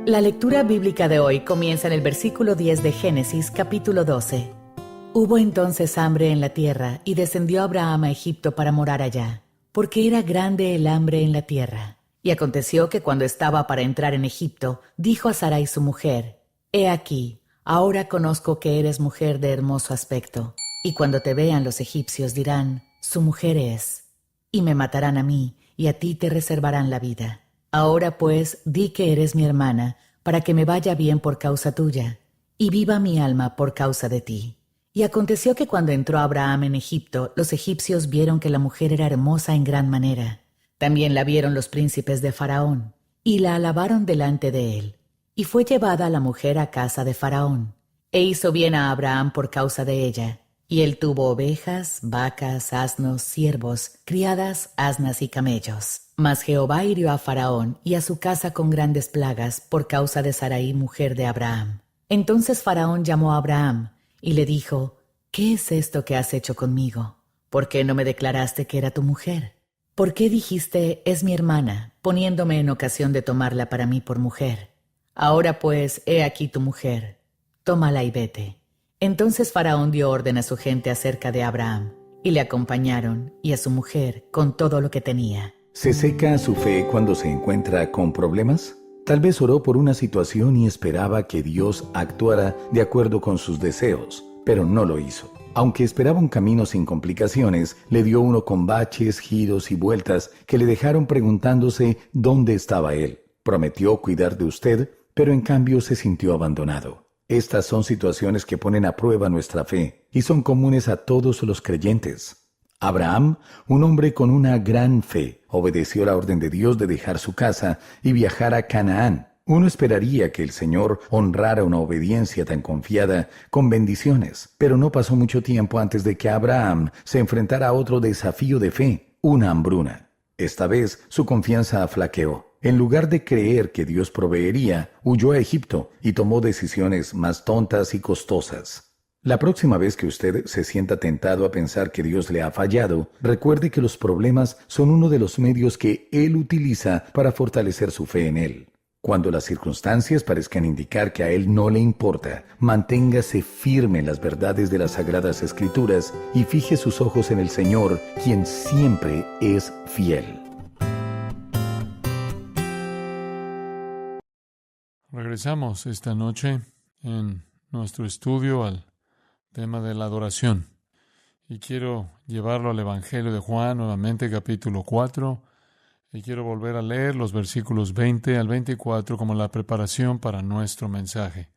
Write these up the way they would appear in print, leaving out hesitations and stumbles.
La lectura bíblica de hoy comienza en el versículo 10 de Génesis, capítulo 12. Hubo entonces hambre en la tierra, y descendió Abraham a Egipto para morar allá, porque era grande el hambre en la tierra. Y aconteció que cuando estaba para entrar en Egipto, dijo a Sarai su mujer: He aquí, ahora conozco que eres mujer de hermoso aspecto, y cuando te vean los egipcios dirán: su mujer es, y me matarán a mí, y a ti te reservarán la vida. Ahora pues, di que eres mi hermana, para que me vaya bien por causa tuya, y viva mi alma por causa de ti. Y aconteció que cuando entró Abraham en Egipto, los egipcios vieron que la mujer era hermosa en gran manera. También la vieron los príncipes de Faraón, y la alabaron delante de él. Y fue llevada la mujer a casa de Faraón, e hizo bien a Abraham por causa de ella. Y él tuvo ovejas, vacas, asnos, siervos, criadas, asnas y camellos. Mas Jehová hirió a Faraón y a su casa con grandes plagas por causa de Sarai, mujer de Abraham. Entonces Faraón llamó a Abraham y le dijo: ¿Qué es esto que has hecho conmigo? ¿Por qué no me declaraste que era tu mujer? ¿Por qué dijiste: es mi hermana, poniéndome en ocasión de tomarla para mí por mujer? Ahora pues, he aquí tu mujer, tómala y vete. Entonces Faraón dio orden a su gente acerca de Abraham, y le acompañaron, y a su mujer, con todo lo que tenía. ¿Se seca su fe cuando se encuentra con problemas? Tal vez oró por una situación y esperaba que Dios actuara de acuerdo con sus deseos, pero no lo hizo. Aunque esperaba un camino sin complicaciones, le dio uno con baches, giros y vueltas que le dejaron preguntándose dónde estaba él. Prometió cuidar de usted, pero en cambio se sintió abandonado. Estas son situaciones que ponen a prueba nuestra fe y son comunes a todos los creyentes. Abraham, un hombre con una gran fe, obedeció la orden de Dios de dejar su casa y viajar a Canaán. Uno esperaría que el Señor honrara una obediencia tan confiada con bendiciones, pero no pasó mucho tiempo antes de que Abraham se enfrentara a otro desafío de fe, una hambruna. Esta vez su confianza flaqueó. En lugar de creer que Dios proveería, huyó a Egipto y tomó decisiones más tontas y costosas. La próxima vez que usted se sienta tentado a pensar que Dios le ha fallado, recuerde que los problemas son uno de los medios que Él utiliza para fortalecer su fe en Él. Cuando las circunstancias parezcan indicar que a Él no le importa, manténgase firme en las verdades de las Sagradas Escrituras y fije sus ojos en el Señor, quien siempre es fiel. Regresamos esta noche en nuestro estudio al tema de la adoración. Y quiero llevarlo al Evangelio de Juan, nuevamente capítulo 4. Y quiero volver a leer los versículos 20 al 24 como la preparación para nuestro mensaje.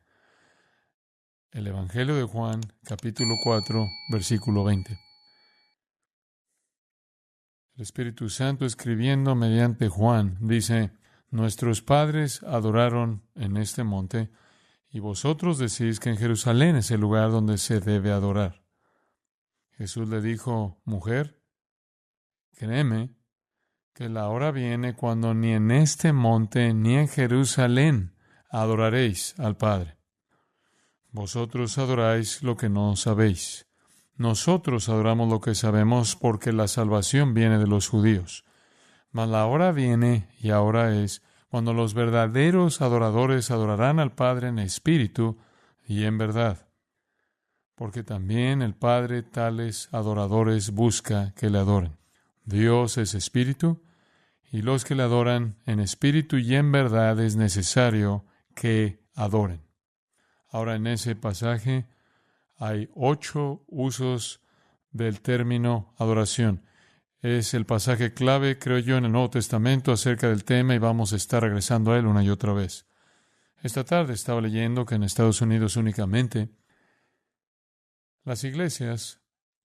El Evangelio de Juan, capítulo 4, versículo 20. El Espíritu Santo, escribiendo mediante Juan, dice: Nuestros padres adoraron en este monte, y vosotros decís que en Jerusalén es el lugar donde se debe adorar. Jesús le dijo: Mujer, créeme que la hora viene cuando ni en este monte ni en Jerusalén adoraréis al Padre. Vosotros adoráis lo que no sabéis. Nosotros adoramos lo que sabemos, porque la salvación viene de los judíos. Mas la hora viene, y ahora es, cuando los verdaderos adoradores adorarán al Padre en espíritu y en verdad. Porque también el Padre tales adoradores busca que le adoren. Dios es espíritu, y los que le adoran en espíritu y en verdad es necesario que adoren. Ahora, en ese pasaje hay 8 usos del término adoración. Es el pasaje clave, creo yo, en el Nuevo Testamento acerca del tema, y vamos a estar regresando a él una y otra vez. Esta tarde estaba leyendo que en Estados Unidos únicamente las iglesias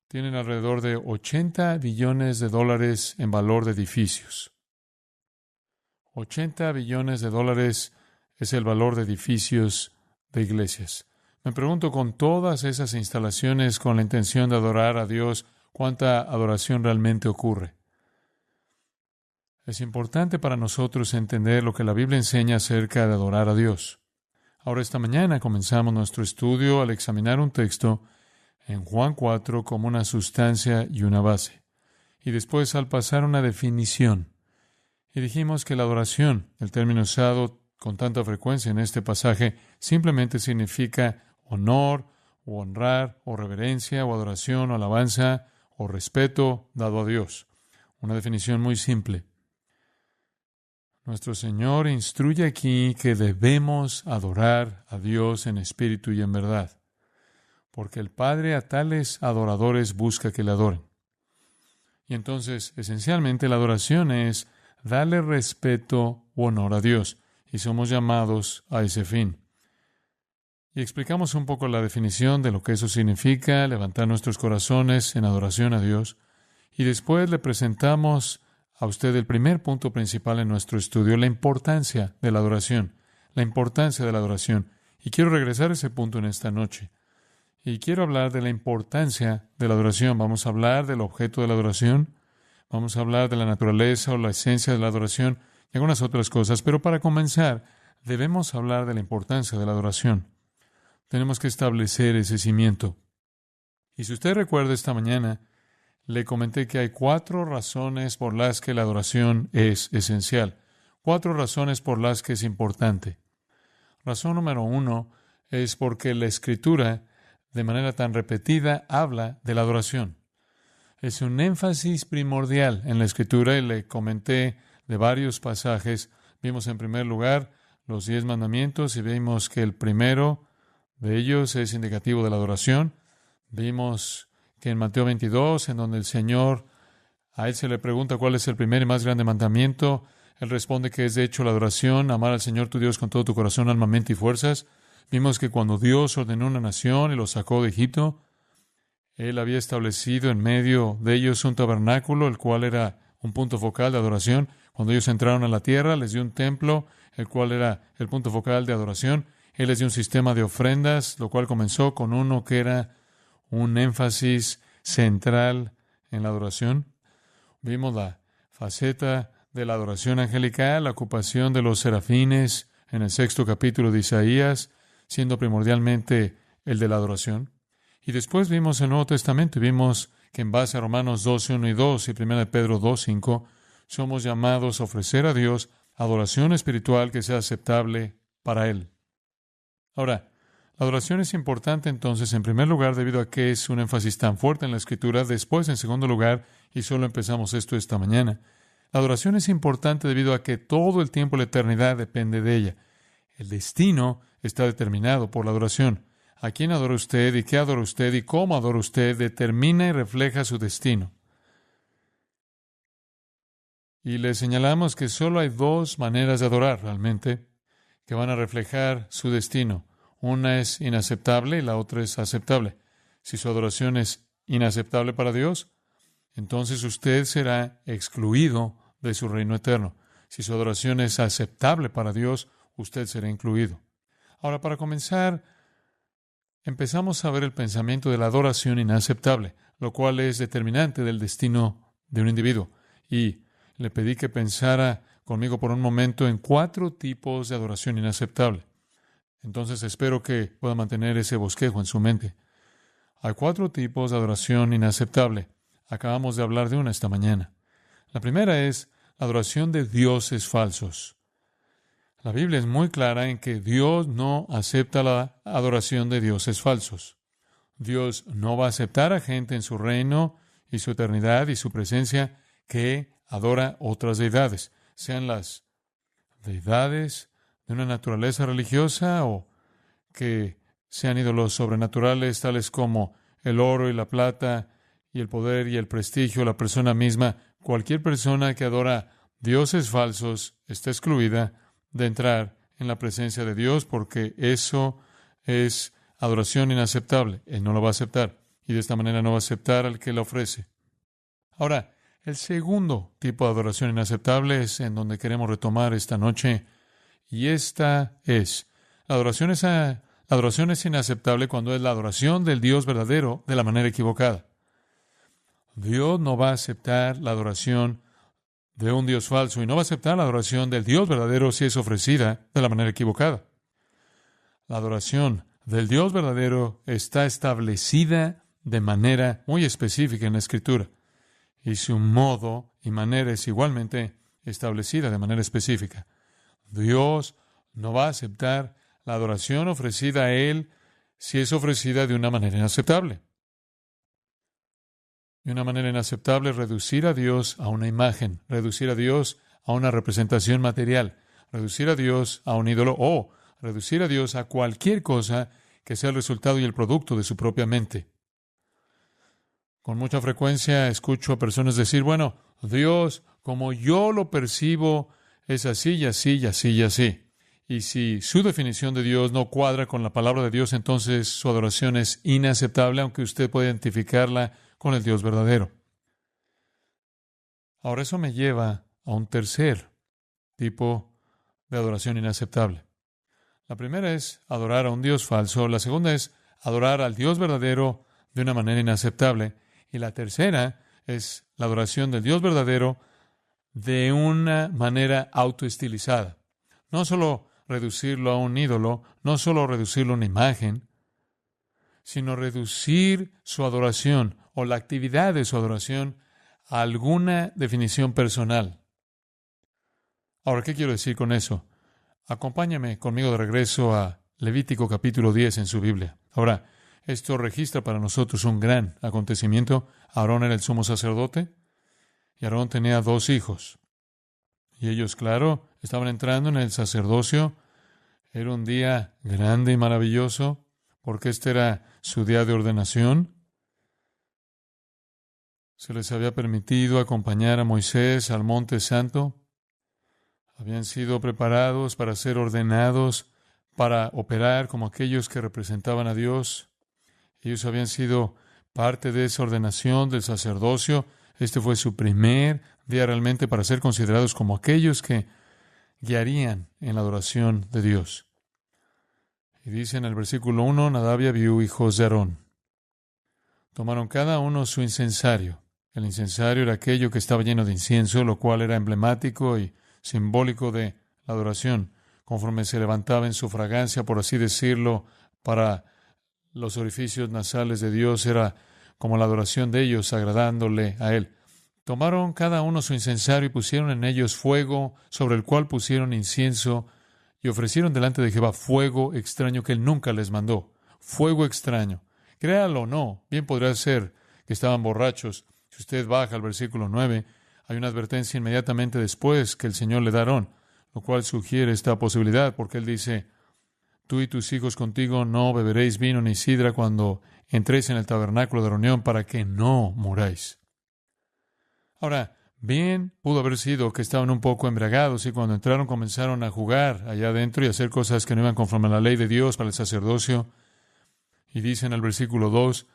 tienen alrededor de $80 billones en valor de edificios. $80 billones es el valor de edificios de iglesias. Me pregunto, con todas esas instalaciones con la intención de adorar a Dios, ¿cuánta adoración realmente ocurre? Es importante para nosotros entender lo que la Biblia enseña acerca de adorar a Dios. Ahora, esta mañana comenzamos nuestro estudio al examinar un texto en Juan 4 como una sustancia y una base. Y después al pasar una definición. Y dijimos que la adoración, el término usado con tanta frecuencia en este pasaje, simplemente significa honor, o honrar, o reverencia, o adoración, o alabanza, o respeto dado a Dios. Una definición muy simple. Nuestro Señor instruye aquí que debemos adorar a Dios en espíritu y en verdad, porque el Padre a tales adoradores busca que le adoren. Y entonces, esencialmente, la adoración es darle respeto u honor a Dios, y somos llamados a ese fin. Y explicamos un poco la definición de lo que eso significa, levantar nuestros corazones en adoración a Dios, y después le presentamos a usted el primer punto principal en nuestro estudio, la importancia de la adoración, la importancia de la adoración. Y quiero regresar a ese punto en esta noche. Y quiero hablar de la importancia de la adoración. Vamos a hablar del objeto de la adoración, vamos a hablar de la naturaleza o la esencia de la adoración y algunas otras cosas. Pero para comenzar, debemos hablar de la importancia de la adoración. Tenemos que establecer ese cimiento. Y si usted recuerda esta mañana, le comenté que hay 4 razones por las que la adoración es esencial. 4 razones por las que es importante. Razón número 1 es porque la Escritura, de manera tan repetida, habla de la adoración. Es un énfasis primordial en la Escritura y le comenté de varios pasajes. Vimos en primer lugar los 10 mandamientos y vimos que el primero de ellos es indicativo de la adoración. Vimos que en Mateo 22, en donde el Señor, a Él se le pregunta cuál es el primer y más grande mandamiento, Él responde que es de hecho la adoración, amar al Señor tu Dios con todo tu corazón, alma, mente y fuerzas. Vimos que cuando Dios ordenó una nación y los sacó de Egipto, Él había establecido en medio de ellos un tabernáculo, el cual era un punto focal de adoración. Cuando ellos entraron a la tierra, les dio un templo, el cual era el punto focal de adoración. Él les dio un sistema de ofrendas, lo cual comenzó con uno que era un énfasis central en la adoración. Vimos la faceta de la adoración angelical, la ocupación de los serafines en el 6º capítulo de Isaías, siendo primordialmente el de la adoración. Y después vimos el Nuevo Testamento y vimos que en base a Romanos 12, 1 y 2 y 1 Pedro 2, 5, somos llamados a ofrecer a Dios adoración espiritual que sea aceptable para Él. Ahora, la adoración es importante entonces, en primer lugar, debido a que es un énfasis tan fuerte en la Escritura. Después, en segundo lugar, y solo empezamos esto esta mañana, la adoración es importante debido a que todo el tiempo, la eternidad, depende de ella. El destino está determinado por la adoración. A quién adora usted y qué adora usted y cómo adora usted determina y refleja su destino. Y le señalamos que solo hay 2 maneras de adorar realmente que van a reflejar su destino. Una es inaceptable y la otra es aceptable. Si su adoración es inaceptable para Dios, entonces usted será excluido de su reino eterno. Si su adoración es aceptable para Dios, usted será incluido. Ahora, para comenzar, empezamos a ver el pensamiento de la adoración inaceptable, lo cual es determinante del destino de un individuo. Y le pedí que pensara conmigo por un momento en 4 tipos de adoración inaceptable. Entonces espero que pueda mantener ese bosquejo en su mente. Hay 4 tipos de adoración inaceptable. Acabamos de hablar de una esta mañana. La primera es la adoración de dioses falsos. La Biblia es muy clara en que Dios no acepta la adoración de dioses falsos. Dios no va a aceptar a gente en su reino y su eternidad y su presencia que adora otras deidades, sean las deidades de una naturaleza religiosa o que sean ídolos sobrenaturales tales como el oro y la plata y el poder y el prestigio, la persona misma. Cualquier persona que adora dioses falsos está excluida de entrar en la presencia de Dios porque eso es adoración inaceptable. Él no lo va a aceptar y de esta manera no va a aceptar al que la ofrece. Ahora, el segundo tipo de adoración inaceptable es en donde queremos retomar esta noche. Y esta es, la adoración es inaceptable cuando es la adoración del Dios verdadero de la manera equivocada. Dios no va a aceptar la adoración de un Dios falso y no va a aceptar la adoración del Dios verdadero si es ofrecida de la manera equivocada. La adoración del Dios verdadero está establecida de manera muy específica en la Escritura y su modo y manera es igualmente establecida de manera específica. Dios no va a aceptar la adoración ofrecida a Él si es ofrecida de una manera inaceptable. De una manera inaceptable es reducir a Dios a una imagen, reducir a Dios a una representación material, reducir a Dios a un ídolo o reducir a Dios a cualquier cosa que sea el resultado y el producto de su propia mente. Con mucha frecuencia escucho a personas decir, bueno, Dios, como yo lo percibo, es así y así y así y así. Y si su definición de Dios no cuadra con la palabra de Dios, entonces su adoración es inaceptable, aunque usted pueda identificarla con el Dios verdadero. Ahora eso me lleva a un tercer tipo de adoración inaceptable. La primera es adorar a un Dios falso, la segunda es adorar al Dios verdadero de una manera inaceptable, y la tercera es la adoración del Dios verdadero de una manera autoestilizada. No solo reducirlo a un ídolo, no solo reducirlo a una imagen, sino reducir su adoración o la actividad de su adoración a alguna definición personal. Ahora, ¿qué quiero decir con eso? Acompáñame conmigo de regreso a Levítico capítulo 10 en su Biblia. Ahora, esto registra para nosotros un gran acontecimiento. Aarón era el sumo sacerdote y Aarón tenía 2 hijos. Y ellos, claro, estaban entrando en el sacerdocio. Era un día grande y maravilloso porque este era su día de ordenación. Se les había permitido acompañar a Moisés al Monte Santo. Habían sido preparados para ser ordenados, para operar como aquellos que representaban a Dios. Ellos habían sido parte de esa ordenación del sacerdocio. Este fue su primer día realmente para ser considerados como aquellos que guiarían en la adoración de Dios. Y dice en el versículo 1, Nadab y Abiú, hijos de Aarón, tomaron cada uno su incensario. El incensario era aquello que estaba lleno de incienso, lo cual era emblemático y simbólico de la adoración, conforme se levantaba en su fragancia, por así decirlo, para los orificios nasales de Dios, era como la adoración de ellos, agradándole a Él. Tomaron cada uno su incensario y pusieron en ellos fuego, sobre el cual pusieron incienso, y ofrecieron delante de Jehová fuego extraño que Él nunca les mandó. Fuego extraño. Créalo o no, bien podría ser que estaban borrachos. Si usted baja al versículo 9, hay una advertencia inmediatamente después que el Señor le da a Aarón, lo cual sugiere esta posibilidad, porque Él dice, tú y tus hijos contigo no beberéis vino ni sidra cuando entréis en el tabernáculo de reunión para que no muráis. Ahora, bien pudo haber sido que estaban un poco embriagados y cuando entraron comenzaron a jugar allá adentro y a hacer cosas que no iban conforme a la ley de Dios para el sacerdocio. Y dice en el versículo 2,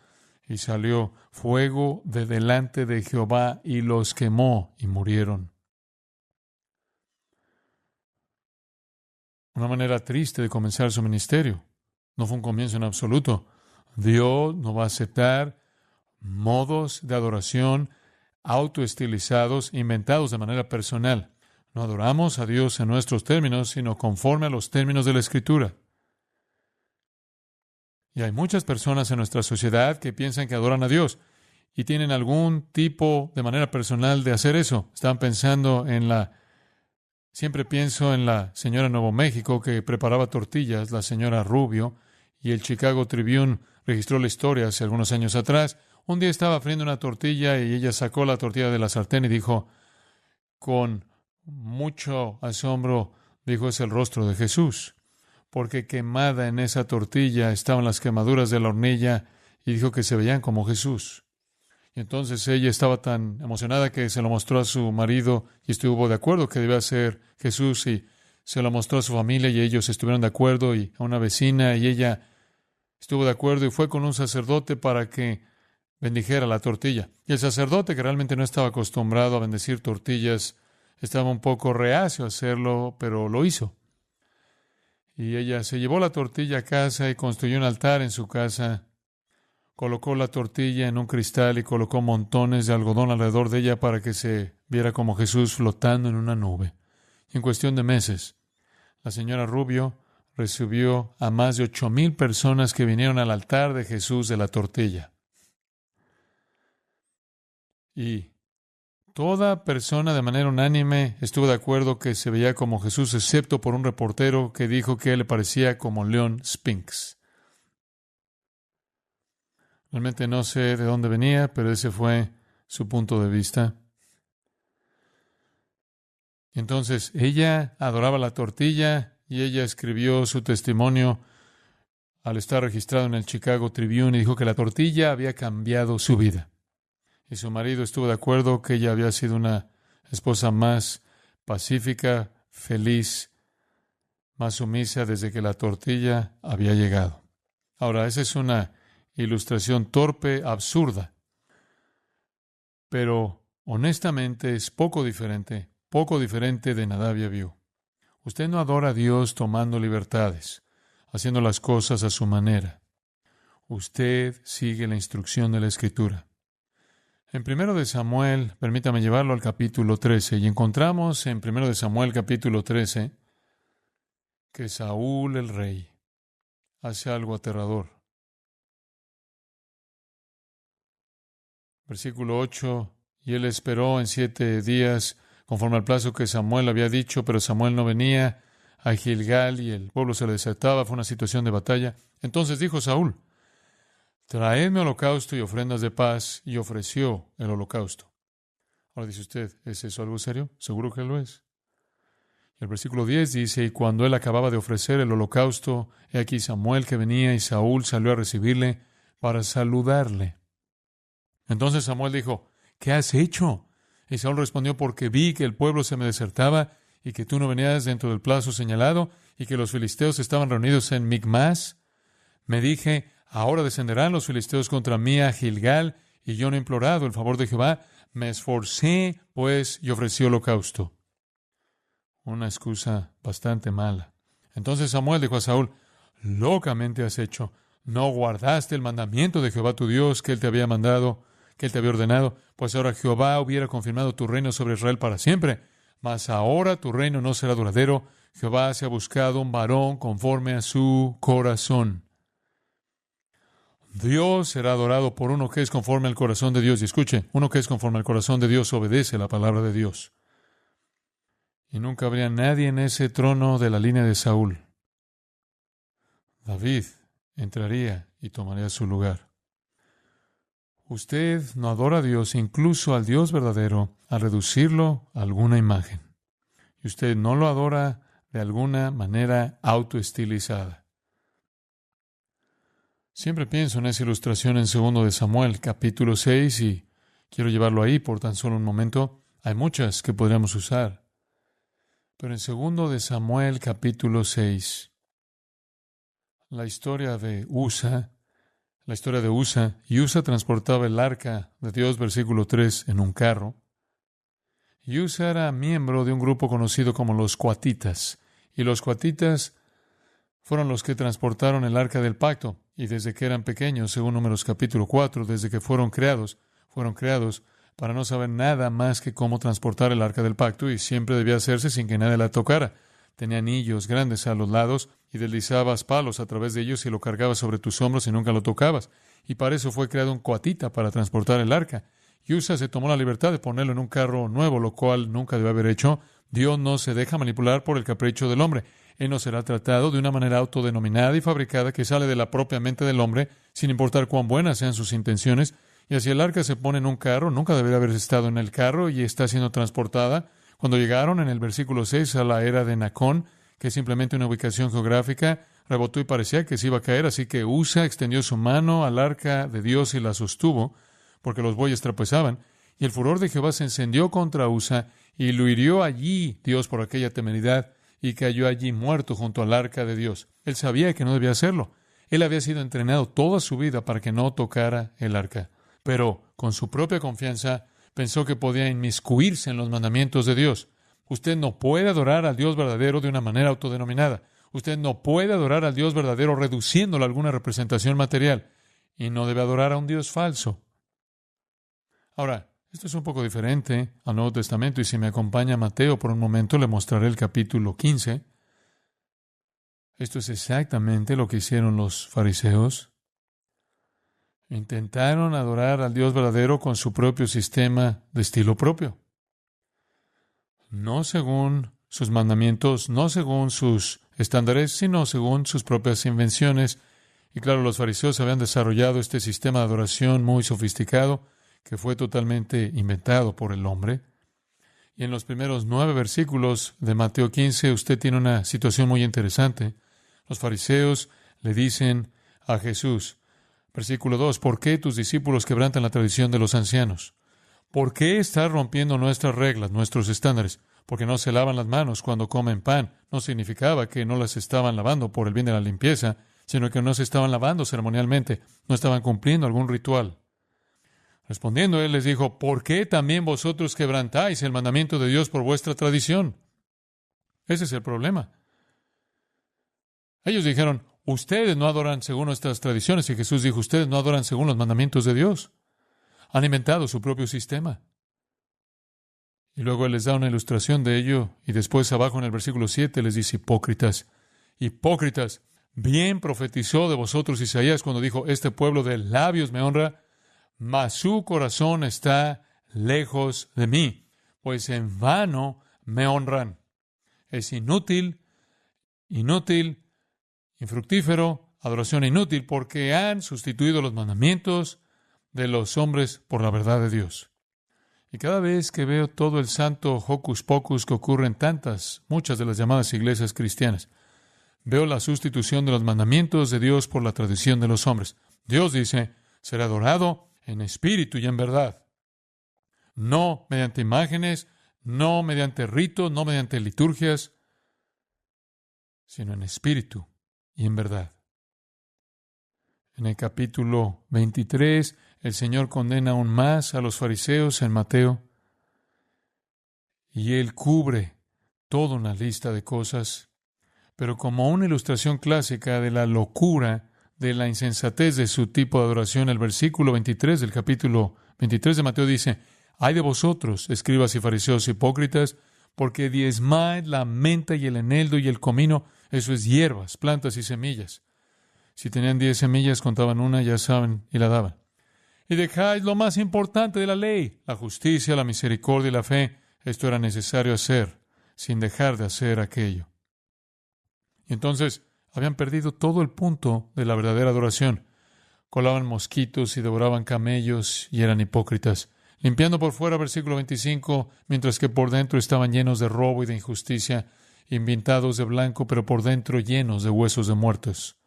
y salió fuego de delante de Jehová y los quemó y murieron. Una manera triste de comenzar su ministerio. No fue un comienzo en absoluto. Dios no va a aceptar modos de adoración autoestilizados, inventados de manera personal. No adoramos a Dios en nuestros términos, sino conforme a los términos de la Escritura. Y hay muchas personas en nuestra sociedad que piensan que adoran a Dios y tienen algún tipo de manera personal de hacer eso. Están pensando siempre pienso en la señora Nuevo México que preparaba tortillas, la señora Rubio, y el Chicago Tribune registró la historia hace algunos años atrás. Un día estaba friendo una tortilla y ella sacó la tortilla de la sartén y dijo, con mucho asombro, dijo, es el rostro de Jesús, porque quemada en esa tortilla estaban las quemaduras de la hornilla y dijo que se veían como Jesús. Y entonces ella estaba tan emocionada que se lo mostró a su marido y estuvo de acuerdo que debía ser Jesús y se lo mostró a su familia y ellos estuvieron de acuerdo y a una vecina y ella estuvo de acuerdo y fue con un sacerdote para que bendijera la tortilla. Y el sacerdote, que realmente no estaba acostumbrado a bendecir tortillas, estaba un poco reacio a hacerlo, pero lo hizo. Y ella se llevó la tortilla a casa y construyó un altar en su casa. Colocó la tortilla en un cristal y colocó montones de algodón alrededor de ella para que se viera como Jesús flotando en una nube. Y en cuestión de meses, la señora Rubio recibió a más de 8,000 personas que vinieron al altar de Jesús de la tortilla. Y Toda persona de manera unánime estuvo de acuerdo que se veía como Jesús, excepto por un reportero que dijo que él le parecía como Leon Spinks. Realmente no sé de dónde venía, pero ese fue su punto de vista. Entonces, ella adoraba la tortilla y ella escribió su testimonio al estar registrado en el Chicago Tribune y dijo que la tortilla había cambiado su vida. Y su marido estuvo de acuerdo que ella había sido una esposa más pacífica, feliz, más sumisa desde que la tortilla había llegado. Ahora, esa es una ilustración torpe, absurda, pero honestamente es poco diferente de Nadab y Abiú. Usted no adora a Dios tomando libertades, haciendo las cosas a su manera. Usted sigue la instrucción de la Escritura. En 1 de Samuel, permítame llevarlo al capítulo 13, y encontramos en 1 de Samuel capítulo 13 que Saúl el rey hace algo aterrador. Versículo 8, y él esperó en 7 días, conforme al plazo que Samuel había dicho, pero Samuel no venía a Gilgal y el pueblo se le desertaba, fue una situación de batalla. Entonces dijo Saúl: traedme holocausto y ofrendas de paz, y ofreció el holocausto. Ahora dice usted, ¿es eso algo serio? Seguro que lo es. El versículo 10 dice, y cuando él acababa de ofrecer el holocausto, he aquí Samuel que venía, y Saúl salió a recibirle para saludarle. Entonces Samuel dijo, ¿qué has hecho? Y Saúl respondió, porque vi que el pueblo se me desertaba, y que tú no venías dentro del plazo señalado, y que los filisteos estaban reunidos en Micmas. Me dije, ahora descenderán los filisteos contra mí a Gilgal, y yo no he implorado el favor de Jehová. Me esforcé, pues, y ofrecí holocausto. Una excusa bastante mala. Entonces Samuel dijo a Saúl, locamente has hecho. No guardaste el mandamiento de Jehová tu Dios que él te había mandado, que él te había ordenado, pues ahora Jehová hubiera confirmado tu reino sobre Israel para siempre. Mas ahora tu reino no será duradero. Jehová se ha buscado un varón conforme a su corazón. Dios será adorado por uno que es conforme al corazón de Dios. Y escuche, uno que es conforme al corazón de Dios obedece la palabra de Dios. Y nunca habría nadie en ese trono de la línea de Saúl. David entraría y tomaría su lugar. Usted no adora a Dios, incluso al Dios verdadero, al reducirlo a alguna imagen. Y usted no lo adora de alguna manera autoestilizada. Siempre pienso en esa ilustración en 2 de Samuel, capítulo 6, y quiero llevarlo ahí por tan solo un momento. Hay muchas que podríamos usar. Pero en 2 de Samuel, capítulo 6, la historia de Usa, y Usa transportaba el arca de Dios, versículo 3, en un carro. Y Usa era miembro de un grupo conocido como los Coatitas, y los Coatitas fueron los que transportaron el arca del pacto, y desde que eran pequeños, según Números capítulo 4, desde que fueron creados para no saber nada más que cómo transportar el arca del pacto, y siempre debía hacerse sin que nadie la tocara. Tenía anillos grandes a los lados, y deslizabas palos a través de ellos y lo cargabas sobre tus hombros y nunca lo tocabas. Y para eso fue creado un coatita, para transportar el arca. Y Usa se tomó la libertad de ponerlo en un carro nuevo, lo cual nunca debe haber hecho. Dios no se deja manipular por el capricho del hombre. Él no será tratado de una manera autodenominada y fabricada que sale de la propia mente del hombre, sin importar cuán buenas sean sus intenciones. Y así el arca se pone en un carro, nunca debería haber estado en el carro y está siendo transportada. Cuando llegaron en el versículo 6 a la era de Nacón, que es simplemente una ubicación geográfica, rebotó y parecía que se iba a caer, así que Usa extendió su mano al arca de Dios y la sostuvo, porque los bueyes trapezaban, y el furor de Jehová se encendió contra Usa, y lo hirió allí Dios por aquella temeridad, y cayó allí muerto junto al arca de Dios. Él sabía que no debía hacerlo. Él había sido entrenado toda su vida para que no tocara el arca. Pero, con su propia confianza, pensó que podía inmiscuirse en los mandamientos de Dios. Usted no puede adorar al Dios verdadero de una manera autodenominada. Usted no puede adorar al Dios verdadero reduciéndolo a alguna representación material. Y no debe adorar a un Dios falso. Ahora, esto es un poco diferente al Nuevo Testamento, y si me acompaña Mateo por un momento, le mostraré el capítulo 15. Esto es exactamente lo que hicieron los fariseos. Intentaron adorar al Dios verdadero con su propio sistema de estilo propio. no según sus mandamientos, no según sus estándares, sino según sus propias invenciones. Y claro, los fariseos habían desarrollado este sistema de adoración muy sofisticado que fue totalmente inventado por el hombre. Y en los primeros 9 versículos de Mateo 15, usted tiene una situación muy interesante. Los fariseos le dicen a Jesús, versículo 2, ¿por qué tus discípulos quebrantan la tradición de los ancianos? ¿Por qué estás rompiendo nuestras reglas, nuestros estándares? Porque no se lavan las manos cuando comen pan. No significaba que no las estaban lavando por el bien de la limpieza, sino que no se estaban lavando ceremonialmente, no estaban cumpliendo algún ritual. Respondiendo, él les dijo, ¿por qué también vosotros quebrantáis el mandamiento de Dios por vuestra tradición? Ese es el problema. Ellos dijeron, ustedes no adoran según nuestras tradiciones, y Jesús dijo, ustedes no adoran según los mandamientos de Dios. Han inventado su propio sistema. Y luego él les da una ilustración de ello, y después abajo en el versículo 7 les dice, hipócritas, hipócritas, bien profetizó de vosotros Isaías cuando dijo, este pueblo de labios me honra, mas su corazón está lejos de mí, pues en vano me honran. Es inútil, infructífero, adoración inútil, porque han sustituido los mandamientos de los hombres por la verdad de Dios. Y cada vez que veo todo el santo hocus pocus que ocurre en muchas de las llamadas iglesias cristianas, veo la sustitución de los mandamientos de Dios por la tradición de los hombres. Dios dice, será adorado en espíritu y en verdad. No mediante imágenes, no mediante ritos, no mediante liturgias, sino en espíritu y en verdad. En el capítulo 23, el Señor condena aún más a los fariseos en Mateo, y Él cubre toda una lista de cosas, pero como una ilustración clásica de la locura, de la insensatez de su tipo de adoración, el versículo 23 del capítulo 23 de Mateo dice, «Ay de vosotros, escribas y fariseos hipócritas, porque diezmáis la menta y el eneldo y el comino, eso es hierbas, plantas y semillas». Si tenían 10 semillas, contaban una, ya saben, y la daban. «Y dejáis lo más importante de la ley, la justicia, la misericordia y la fe». Esto era necesario hacer, sin dejar de hacer aquello. Y entonces habían perdido todo el punto de la verdadera adoración. Colaban mosquitos y devoraban camellos y eran hipócritas. Limpiando por fuera, versículo 25, mientras que por dentro estaban llenos de robo y de injusticia, pintados de blanco, pero por dentro llenos de huesos de muertos.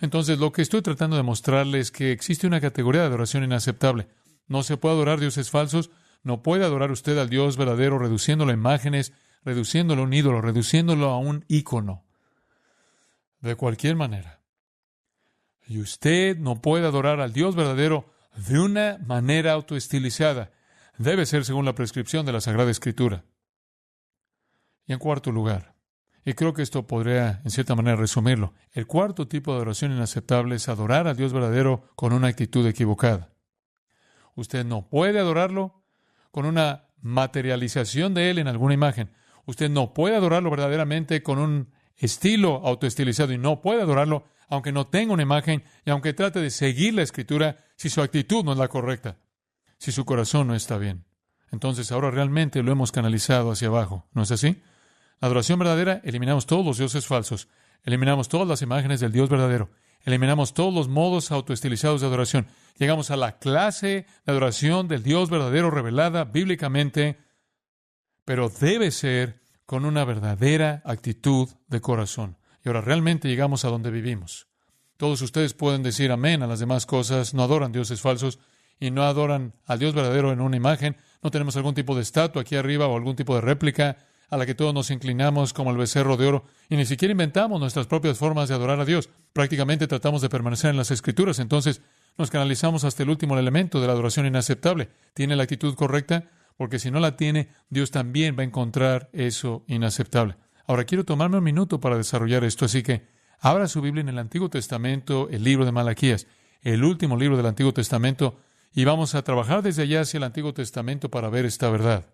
Entonces, lo que estoy tratando de mostrarles es que existe una categoría de adoración inaceptable. No se puede adorar dioses falsos. No puede adorar usted al Dios verdadero reduciéndolo a imágenes, reduciéndolo a un ídolo, reduciéndolo a un ícono. De cualquier manera. Y usted no puede adorar al Dios verdadero de una manera autoestilizada. Debe ser según la prescripción de la Sagrada Escritura. Y en cuarto lugar, y creo que esto podría en cierta manera resumirlo, el cuarto tipo de adoración inaceptable es adorar al Dios verdadero con una actitud equivocada. Usted no puede adorarlo con una materialización de Él en alguna imagen. Usted no puede adorarlo verdaderamente con un estilo autoestilizado y no puede adorarlo aunque no tenga una imagen y aunque trate de seguir la Escritura si su actitud no es la correcta, si su corazón no está bien. Entonces ahora realmente lo hemos canalizado hacia abajo, ¿no es así? La adoración verdadera, eliminamos todos los dioses falsos, eliminamos todas las imágenes del Dios verdadero, eliminamos todos los modos autoestilizados de adoración. Llegamos a la clase de adoración del Dios verdadero revelada bíblicamente, pero debe ser con una verdadera actitud de corazón. Y ahora realmente llegamos a donde vivimos. Todos ustedes pueden decir amén a las demás cosas, no adoran dioses falsos y no adoran al Dios verdadero en una imagen, no tenemos algún tipo de estatua aquí arriba o algún tipo de réplica a la que todos nos inclinamos como el becerro de oro, y ni siquiera inventamos nuestras propias formas de adorar a Dios. Prácticamente tratamos de permanecer en las Escrituras, entonces nos canalizamos hasta el último elemento de la adoración inaceptable. ¿Tiene la actitud correcta? Porque si no la tiene, Dios también va a encontrar eso inaceptable. Ahora quiero tomarme un minuto para desarrollar esto, así que abra su Biblia en el Antiguo Testamento, el libro de Malaquías, el último libro del Antiguo Testamento, y vamos a trabajar desde allá hacia el Antiguo Testamento para ver esta verdad.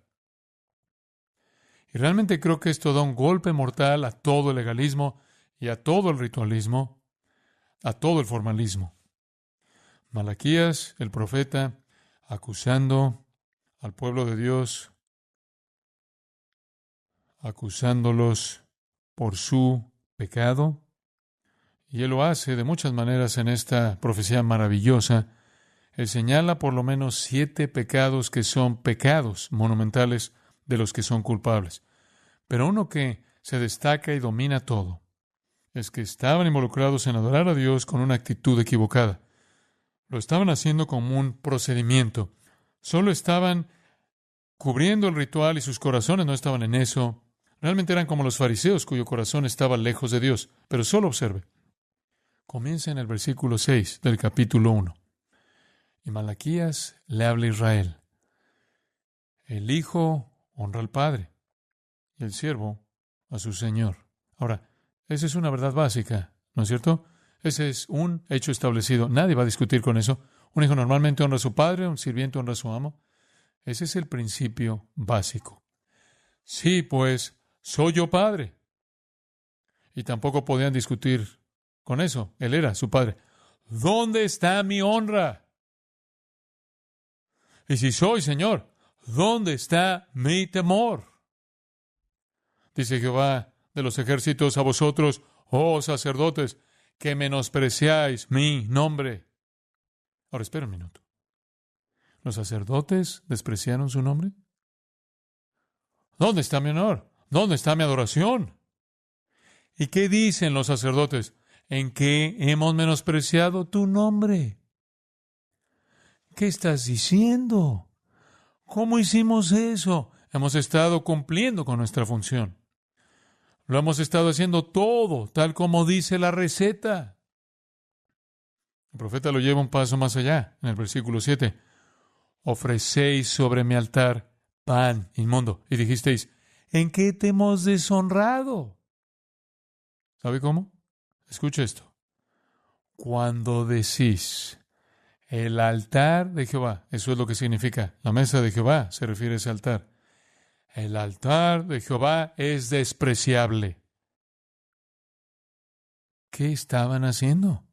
Y realmente creo que esto da un golpe mortal a todo el legalismo y a todo el ritualismo, a todo el formalismo. Malaquías, el profeta, acusando al pueblo de Dios acusándolos por su pecado. Y Él lo hace de muchas maneras en esta profecía maravillosa. Él señala por lo menos 7 pecados que son pecados monumentales de los que son culpables. Pero uno que se destaca y domina todo es que estaban involucrados en adorar a Dios con una actitud equivocada. Lo estaban haciendo como un procedimiento. Solo estaban cubriendo el ritual y sus corazones no estaban en eso. Realmente eran como los fariseos cuyo corazón estaba lejos de Dios. Pero solo observe. Comienza en el versículo 6 del capítulo 1. Y Malaquías le habla a Israel. El hijo honra al padre y el siervo a su señor. Ahora, esa es una verdad básica, ¿no es cierto? Ese es un hecho establecido. Nadie va a discutir con eso. Un hijo normalmente honra a su padre, un sirviente honra a su amo. Ese es el principio básico. Sí, pues, soy yo padre. Y tampoco podían discutir con eso. Él era su padre. ¿Dónde está mi honra? Y si soy Señor, ¿dónde está mi temor? Dice Jehová de los ejércitos a vosotros, oh sacerdotes, que menospreciáis mi nombre. Ahora espera un minuto. ¿Los sacerdotes despreciaron su nombre? ¿Dónde está mi honor? ¿Dónde está mi adoración? ¿Y qué dicen los sacerdotes? ¿En qué hemos menospreciado tu nombre? ¿Qué estás diciendo? ¿Cómo hicimos eso? Hemos estado cumpliendo con nuestra función. Lo hemos estado haciendo todo, tal como dice la receta. El profeta lo lleva un paso más allá, en el versículo 7. Ofrecéis sobre mi altar pan inmundo. Y dijisteis, ¿en qué te hemos deshonrado? ¿Sabe cómo? Escucha esto. Cuando decís el altar de Jehová, eso es lo que significa. La mesa de Jehová se refiere a ese altar. El altar de Jehová es despreciable. ¿Qué estaban haciendo?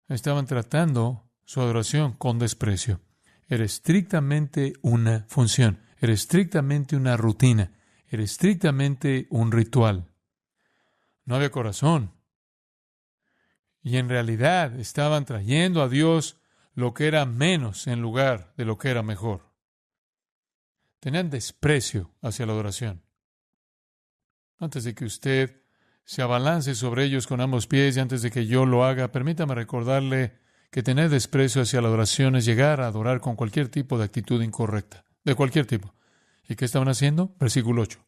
Estaban tratando su adoración con desprecio. Era estrictamente una función, era estrictamente una rutina, era estrictamente un ritual. No había corazón. Y en realidad estaban trayendo a Dios lo que era menos en lugar de lo que era mejor. Tenían desprecio hacia la adoración. Antes de que usted se abalance sobre ellos con ambos pies y antes de que yo lo haga, permítame recordarle que tener desprecio hacia la adoración es llegar a adorar con cualquier tipo de actitud incorrecta, de cualquier tipo. ¿Y qué estaban haciendo? Versículo 8.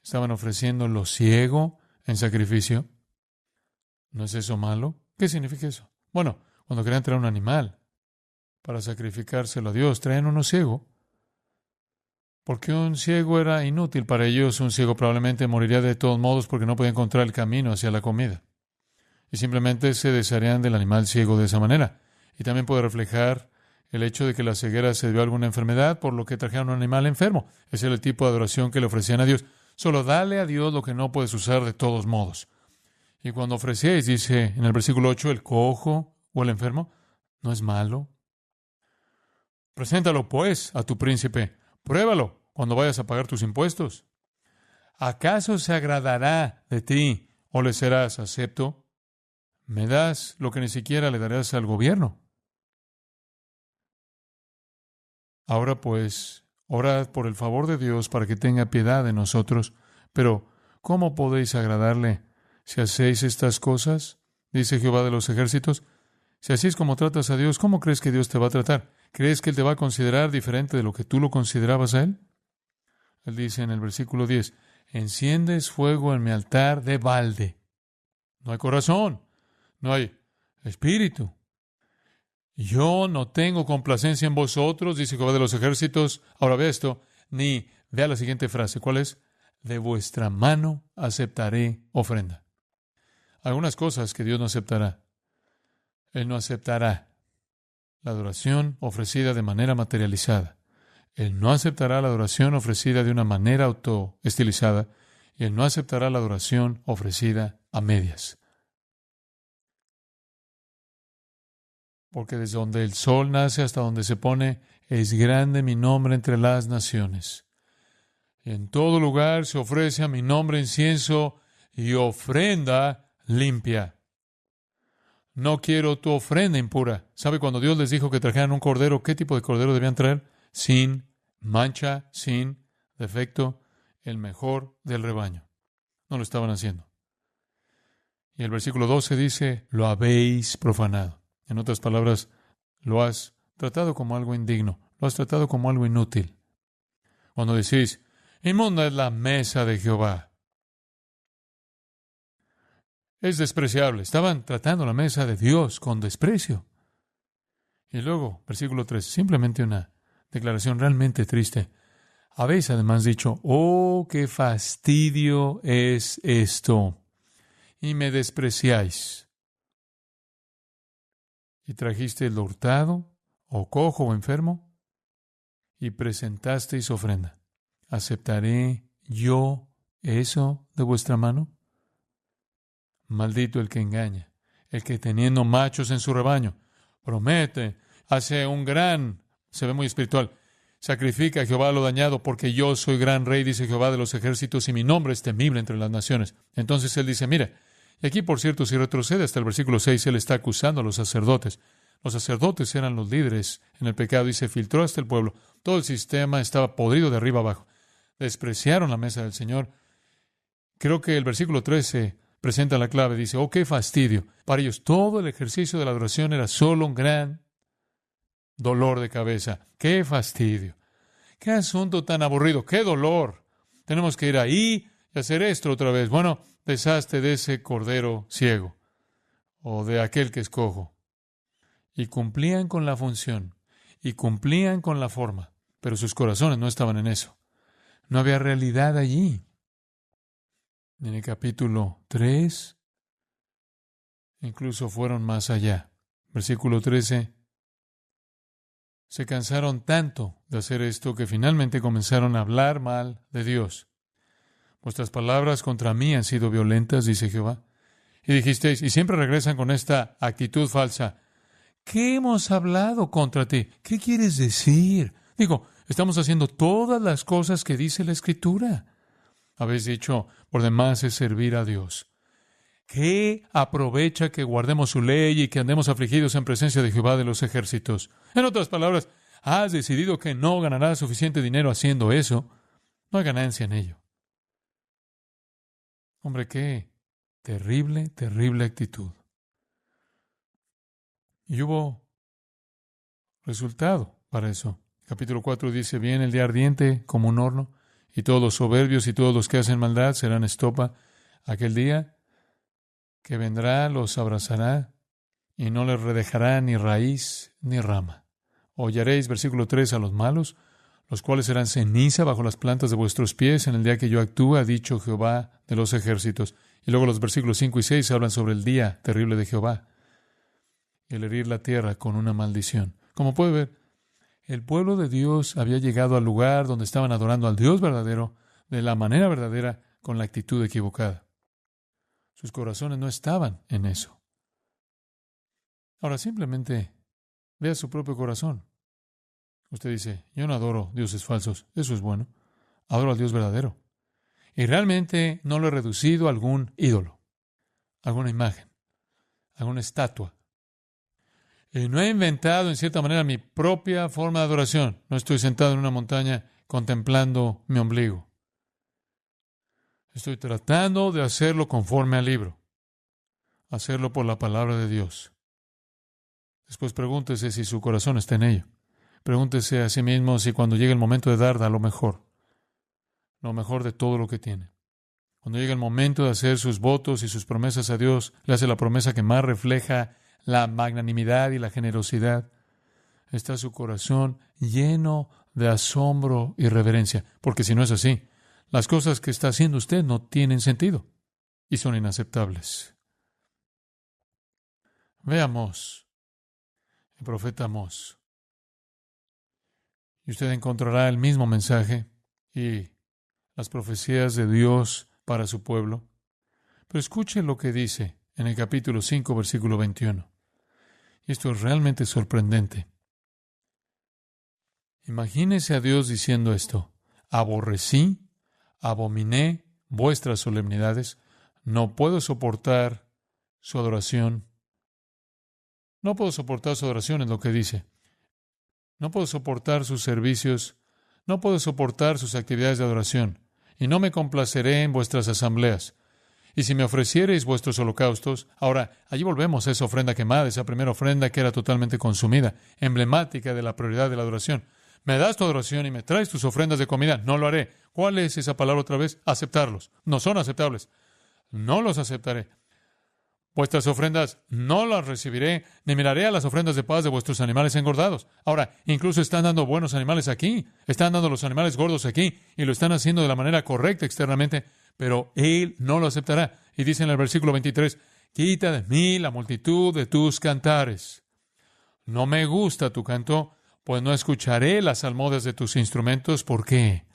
Estaban ofreciendo lo ciego en sacrificio. ¿No es eso malo? ¿Qué significa eso? Bueno, cuando querían traer un animal para sacrificárselo a Dios, traían uno ciego. Porque un ciego era inútil para ellos. Un ciego probablemente moriría de todos modos porque no podía encontrar el camino hacia la comida. Y simplemente se desharían del animal ciego de esa manera. Y también puede reflejar el hecho de que la ceguera se debió a alguna enfermedad, por lo que trajeron un animal enfermo. Ese era el tipo de adoración que le ofrecían a Dios. Solo dale a Dios lo que no puedes usar de todos modos. Y cuando ofrecéis, dice en el versículo 8, el cojo o el enfermo, no es malo. Preséntalo, pues, a tu príncipe. Pruébalo cuando vayas a pagar tus impuestos. ¿Acaso se agradará de ti o le serás acepto? Me das lo que ni siquiera le darás al gobierno. Ahora pues, orad por el favor de Dios para que tenga piedad de nosotros. Pero, ¿cómo podéis agradarle si hacéis estas cosas? Dice Jehová de los ejércitos. Si así es como tratas a Dios, ¿cómo crees que Dios te va a tratar? ¿Crees que Él te va a considerar diferente de lo que tú lo considerabas a Él? Él dice en el versículo 10, enciendes fuego en mi altar de balde. No hay corazón, no hay espíritu. Yo no tengo complacencia en vosotros, dice Jehová de los ejércitos. Ahora ve esto, ni vea la siguiente frase. ¿Cuál es? De vuestra mano aceptaré ofrenda. Algunas cosas que Dios no aceptará. Él no aceptará la adoración ofrecida de manera materializada. Él no aceptará la adoración ofrecida de una manera autoestilizada. Y Él no aceptará la adoración ofrecida a medias. Porque desde donde el sol nace hasta donde se pone, es grande mi nombre entre las naciones. En todo lugar se ofrece a mi nombre incienso y ofrenda limpia. No quiero tu ofrenda impura. ¿Sabe cuando Dios les dijo que trajeran un cordero, qué tipo de cordero debían traer? Sin mancha, sin defecto, el mejor del rebaño. No lo estaban haciendo. Y el versículo 12 dice, lo habéis profanado. En otras palabras, lo has tratado como algo indigno, lo has tratado como algo inútil. Cuando decís, inmunda es la mesa de Jehová. Es despreciable. Estaban tratando la mesa de Dios con desprecio. Y luego, versículo 3, simplemente una declaración realmente triste. Habéis además dicho, oh, qué fastidio es esto, y me despreciáis. Y trajisteis lo hurtado, o cojo o enfermo, y presentasteis ofrenda. ¿Aceptaré yo eso de vuestra mano? Maldito el que engaña, el que teniendo machos en su rebaño, promete, hace se ve muy espiritual, sacrifica a Jehová lo dañado, porque yo soy gran rey, dice Jehová de los ejércitos, y mi nombre es temible entre las naciones. Entonces él dice, mira, y aquí por cierto, si retrocede hasta el versículo 6, él está acusando a los sacerdotes. Los sacerdotes eran los líderes en el pecado y se filtró hasta el pueblo. Todo el sistema estaba podrido de arriba abajo. Despreciaron la mesa del Señor. Creo que el versículo 13 presenta la clave, dice, oh, qué fastidio. Para ellos todo el ejercicio de la adoración era solo un gran dolor de cabeza. ¡Qué fastidio! ¡Qué asunto tan aburrido! ¡Qué dolor! Tenemos que ir ahí y hacer esto otra vez. Bueno, deshazte de ese cordero ciego o de aquel que es cojo. Y cumplían con la función y cumplían con la forma, pero sus corazones no estaban en eso. No había realidad allí. En el capítulo 3, incluso fueron más allá. Versículo 13. Se cansaron tanto de hacer esto que finalmente comenzaron a hablar mal de Dios. Vuestras palabras contra mí han sido violentas, dice Jehová. Y dijisteis, y siempre regresan con esta actitud falsa. ¿Qué hemos hablado contra ti? ¿Qué quieres decir? Digo, estamos haciendo todas las cosas que dice la Escritura. Habéis dicho, por demás es servir a Dios. ¿Qué aprovecha que guardemos su ley y que andemos afligidos en presencia de Jehová de los ejércitos? En otras palabras, has decidido que no ganarás suficiente dinero haciendo eso. No hay ganancia en ello. Hombre, qué terrible, terrible actitud. Y hubo resultado para eso. Capítulo 4 dice, viene el día ardiente como un horno, y todos los soberbios y todos los que hacen maldad serán estopa. Aquel día que vendrá los abrazará, y no les redejará ni raíz ni rama. Hollaréis, versículo 3, a los malos, los cuales serán ceniza bajo las plantas de vuestros pies en el día que yo actúe, ha dicho Jehová de los ejércitos. Y luego los versículos 5 y 6 hablan sobre el día terrible de Jehová, el herir la tierra con una maldición. Como puede ver, el pueblo de Dios había llegado al lugar donde estaban adorando al Dios verdadero, de la manera verdadera, con la actitud equivocada. Sus corazones no estaban en eso. Ahora, simplemente vea su propio corazón. Usted dice, yo no adoro dioses falsos. Eso es bueno. Adoro al Dios verdadero. Y realmente no lo he reducido a algún ídolo, alguna imagen, alguna estatua. Y no he inventado, en cierta manera, mi propia forma de adoración. No estoy sentado en una montaña contemplando mi ombligo. Estoy tratando de hacerlo conforme al libro. Hacerlo por la palabra de Dios. Después pregúntese si su corazón está en ello. Pregúntese a sí mismo si cuando llegue el momento de dar, da lo mejor de todo lo que tiene. Cuando llegue el momento de hacer sus votos y sus promesas a Dios, le hace la promesa que más refleja la magnanimidad y la generosidad. Está su corazón lleno de asombro y reverencia, porque si no es así, las cosas que está haciendo usted no tienen sentido y son inaceptables. Veamos el profeta Amós. Y usted encontrará el mismo mensaje y las profecías de Dios para su pueblo. Pero escuche lo que dice en el capítulo 5, versículo 21. Y esto es realmente sorprendente. Imagínese a Dios diciendo esto. Aborrecí abominé vuestras solemnidades. No puedo soportar su adoración. No puedo soportar su adoración, es lo que dice. No puedo soportar sus servicios. No puedo soportar sus actividades de adoración. Y no me complaceré en vuestras asambleas. Y si me ofreciereis vuestros holocaustos, ahora, allí volvemos a esa ofrenda quemada, esa primera ofrenda que era totalmente consumida, emblemática de la prioridad de la adoración. Me das tu adoración y me traes tus ofrendas de comida. No lo haré. ¿Cuál es esa palabra otra vez? Aceptarlos. No son aceptables. No los aceptaré. Vuestras ofrendas no las recibiré, ni miraré a las ofrendas de paz de vuestros animales engordados. Ahora, incluso están dando buenos animales aquí. Están dando los animales gordos aquí, y lo están haciendo de la manera correcta externamente, pero Él no lo aceptará. Y dice en el versículo 23, quita de mí la multitud de tus cantares. No me gusta tu canto, pues no escucharé las salmodias de tus instrumentos. ¿Por qué?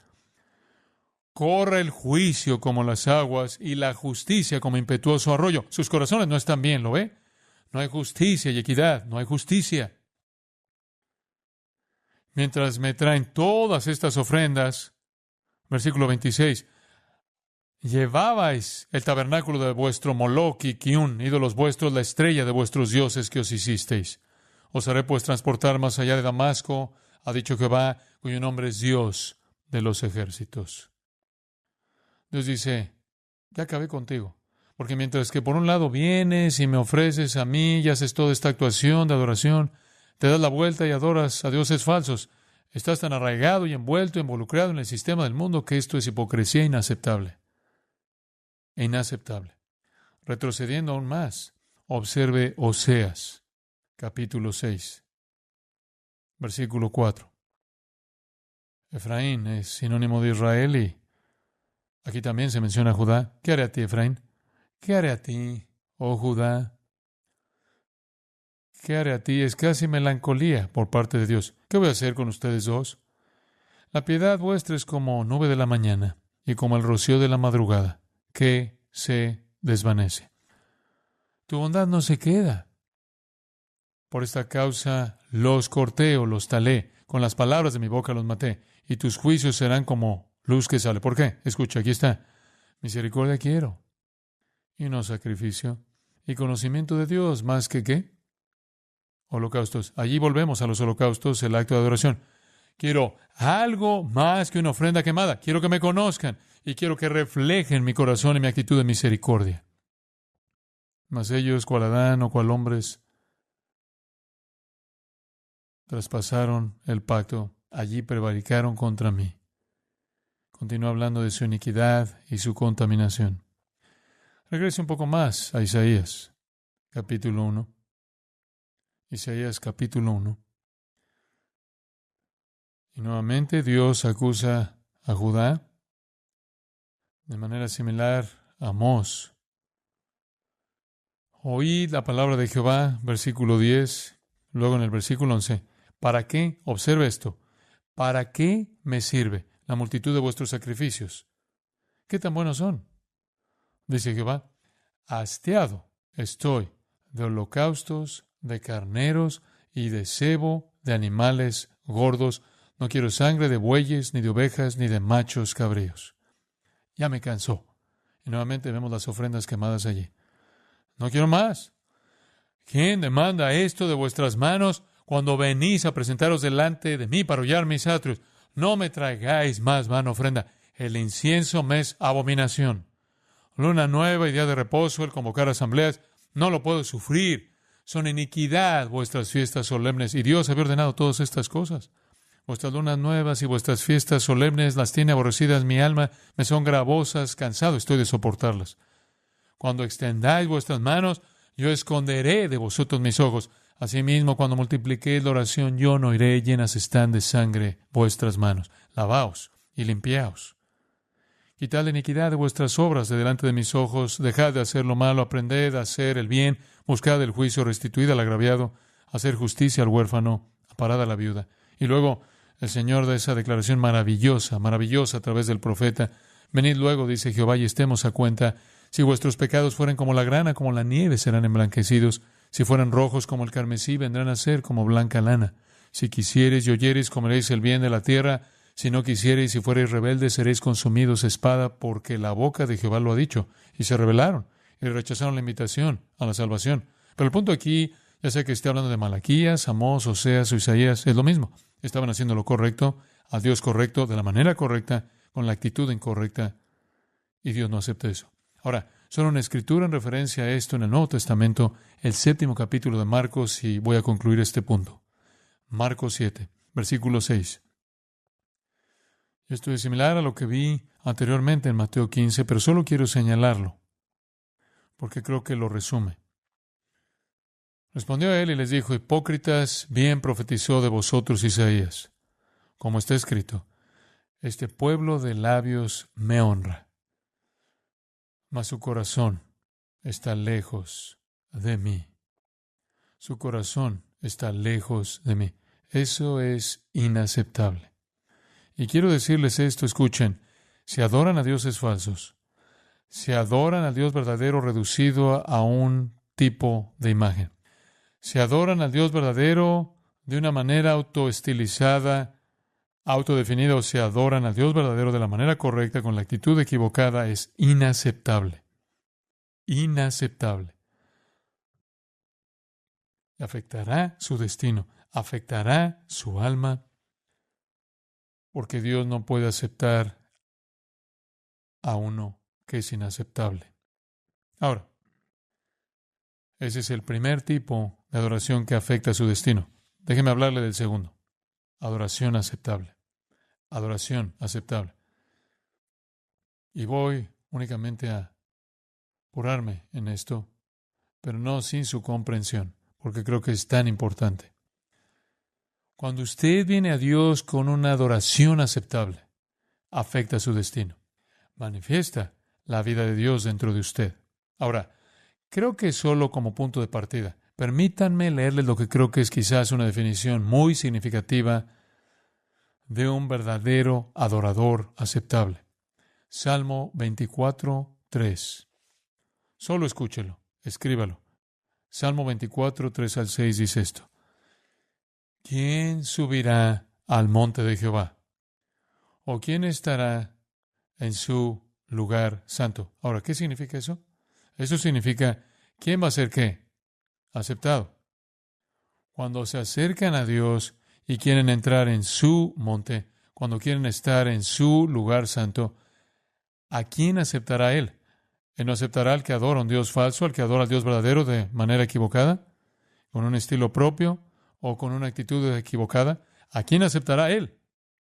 Corre el juicio como las aguas y la justicia como impetuoso arroyo. Sus corazones no están bien, ¿lo ve? No hay justicia y equidad, no hay justicia. Mientras me traen todas estas ofrendas, versículo 26, llevabais el tabernáculo de vuestro Moloch y Kiun, ídolos vuestros, la estrella de vuestros dioses que os hicisteis. Os haré pues transportar más allá de Damasco, ha dicho Jehová, cuyo nombre es Dios de los ejércitos. Dios dice, ya acabé contigo. Porque mientras que por un lado vienes y me ofreces a mí y haces toda esta actuación de adoración, te das la vuelta y adoras a dioses falsos, estás tan arraigado y envuelto, involucrado en el sistema del mundo que esto es hipocresía inaceptable. Inaceptable. Retrocediendo aún más, observe Oseas, capítulo 6, versículo 4. Efraín es sinónimo de Israel y aquí también se menciona a Judá. ¿Qué haré a ti, Efraín? ¿Qué haré a ti, oh Judá? ¿Qué haré a ti? Es casi melancolía por parte de Dios. ¿Qué voy a hacer con ustedes dos? La piedad vuestra es como nube de la mañana y como el rocío de la madrugada, que se desvanece. Tu bondad no se queda. Por esta causa los corté o los talé, con las palabras de mi boca los maté, y tus juicios serán como luz que sale. ¿Por qué? Escucha, aquí está. Misericordia quiero, y no sacrificio, y conocimiento de Dios más que ¿qué? Holocaustos. Allí volvemos a los holocaustos, el acto de adoración. Quiero algo más que una ofrenda quemada. Quiero que me conozcan, y quiero que reflejen mi corazón y mi actitud de misericordia. Mas ellos, cual Adán o cual hombres, traspasaron el pacto. Allí prevaricaron contra mí. Continúa hablando de su iniquidad y su contaminación. Regrese un poco más a Isaías, capítulo 1. Isaías, capítulo 1. Y nuevamente Dios acusa a Judá. De manera similar a Amós. Oíd la palabra de Jehová, versículo 10. Luego en el versículo 11. ¿Para qué? Observe esto. ¿Para qué me sirve la multitud de vuestros sacrificios? ¿Qué tan buenos son? Dice Jehová, hastiado estoy de holocaustos, de carneros y de cebo de animales gordos. No quiero sangre de bueyes, ni de ovejas, ni de machos cabríos. Ya me cansó. Y nuevamente vemos las ofrendas quemadas allí. No quiero más. ¿Quién demanda esto de vuestras manos cuando venís a presentaros delante de mí para hollar mis atrios? No me traigáis más vana ofrenda. El incienso me es abominación. Luna nueva y día de reposo, el convocar asambleas, no lo puedo sufrir. Son iniquidad vuestras fiestas solemnes. Y Dios había ordenado todas estas cosas. Vuestras lunas nuevas y vuestras fiestas solemnes las tiene aborrecidas mi alma, me son gravosas, cansado estoy de soportarlas. Cuando extendáis vuestras manos, yo esconderé de vosotros mis ojos. Asimismo, cuando multipliquéis la oración, yo no iré, llenas están de sangre vuestras manos. Lavaos y limpiaos. Quitad la iniquidad de vuestras obras de delante de mis ojos, dejad de hacer lo malo, aprended a hacer el bien, buscad el juicio, restituid al agraviado, hacer justicia al huérfano, aparad a la viuda. Y luego el Señor da esa declaración maravillosa, maravillosa a través del profeta. Venid luego, dice Jehová, y estemos a cuenta. Si vuestros pecados fueren como la grana, como la nieve, serán emblanquecidos. Si fueran rojos como el carmesí, vendrán a ser como blanca lana. Si quisiereis y oyereis, comeréis el bien de la tierra. Si no quisiereis y fuereis rebeldes, seréis consumidos a espada, porque la boca de Jehová lo ha dicho. Y se rebelaron y rechazaron la invitación a la salvación. Pero el punto aquí, ya sea que esté hablando de Malaquías, Amós, Oseas o Isaías, es lo mismo. Estaban haciendo lo correcto, al Dios correcto, de la manera correcta, con la actitud incorrecta, y Dios no acepta eso. Ahora, solo una escritura en referencia a esto en el Nuevo Testamento, el 7º capítulo de Marcos, y voy a concluir este punto. Marcos 7, versículo 6. Esto es similar a lo que vi anteriormente en Mateo 15, pero solo quiero señalarlo, porque creo que lo resume. Respondió a él y les dijo: hipócritas, bien profetizó de vosotros Isaías, como está escrito: este pueblo de labios me honra, mas su corazón está lejos de mí. Su corazón está lejos de mí. Eso es inaceptable. Y quiero decirles esto, escuchen, si adoran a dioses falsos, si adoran al Dios verdadero reducido a un tipo de imagen, si adoran al Dios verdadero de una manera autoestilizada, autodefinida, o si adoran al Dios verdadero de la manera correcta, con la actitud equivocada, es inaceptable. Inaceptable. Afectará su destino, afectará su alma, porque Dios no puede aceptar a uno que es inaceptable. Ahora, ese es el primer tipo de adoración que afecta su destino. Déjeme hablarle del segundo. Adoración aceptable. Adoración aceptable. Y voy únicamente a apurarme en esto, pero no sin su comprensión, porque creo que es tan importante. Cuando usted viene a Dios con una adoración aceptable, afecta su destino. Manifiesta la vida de Dios dentro de usted. Ahora, creo que solo como punto de partida, permítanme leerles lo que creo que es quizás una definición muy significativa de un verdadero adorador aceptable. Salmo 24, 3. Solo escúchelo, escríbalo. Salmo 24, 3 al 6 dice esto: ¿quién subirá al monte de Jehová? ¿O quién estará en su lugar santo? Ahora, ¿qué significa eso? Eso significa, ¿quién va a ser qué? Aceptado. Cuando se acercan a Dios y quieren entrar en su monte, cuando quieren estar en su lugar santo, ¿a quién aceptará Él? ¿Él no aceptará al que adora a un Dios falso, al que adora al Dios verdadero de manera equivocada, con un estilo propio o con una actitud equivocada? ¿A quién aceptará Él?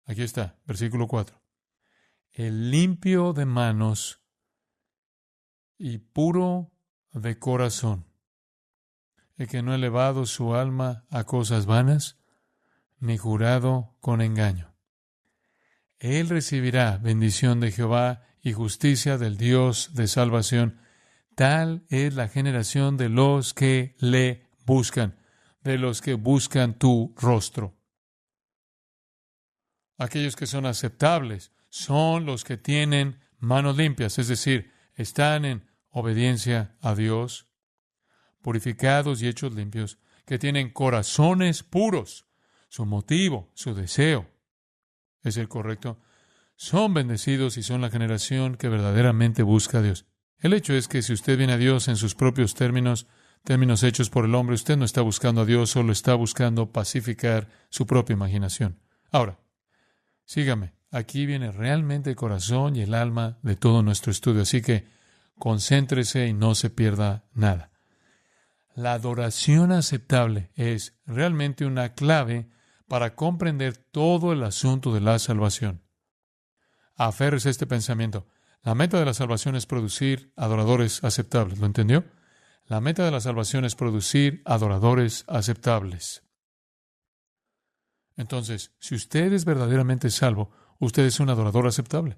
Aquí está, versículo 4. El limpio de manos y puro de corazón, el que no ha elevado su alma a cosas vanas, ni jurado con engaño. Él recibirá bendición de Jehová y justicia del Dios de salvación. Tal es la generación de los que le buscan, de los que buscan tu rostro. Aquellos que son aceptables son los que tienen manos limpias, es decir, están en obediencia a Dios, purificados y hechos limpios, que tienen corazones puros. Su motivo, su deseo es el correcto. Son bendecidos y son la generación que verdaderamente busca a Dios. El hecho es que si usted viene a Dios en sus propios términos hechos por el hombre, usted no está buscando a Dios, solo está buscando pacificar su propia imaginación. Ahora, sígame. Aquí viene realmente el corazón y el alma de todo nuestro estudio, así que concéntrese y no se pierda nada. La adoración aceptable es realmente una clave para comprender todo el asunto de la salvación. Aférrese a este pensamiento. La meta de la salvación es producir adoradores aceptables. ¿Lo entendió? La meta de la salvación es producir adoradores aceptables. Entonces, si usted es verdaderamente salvo, usted es un adorador aceptable.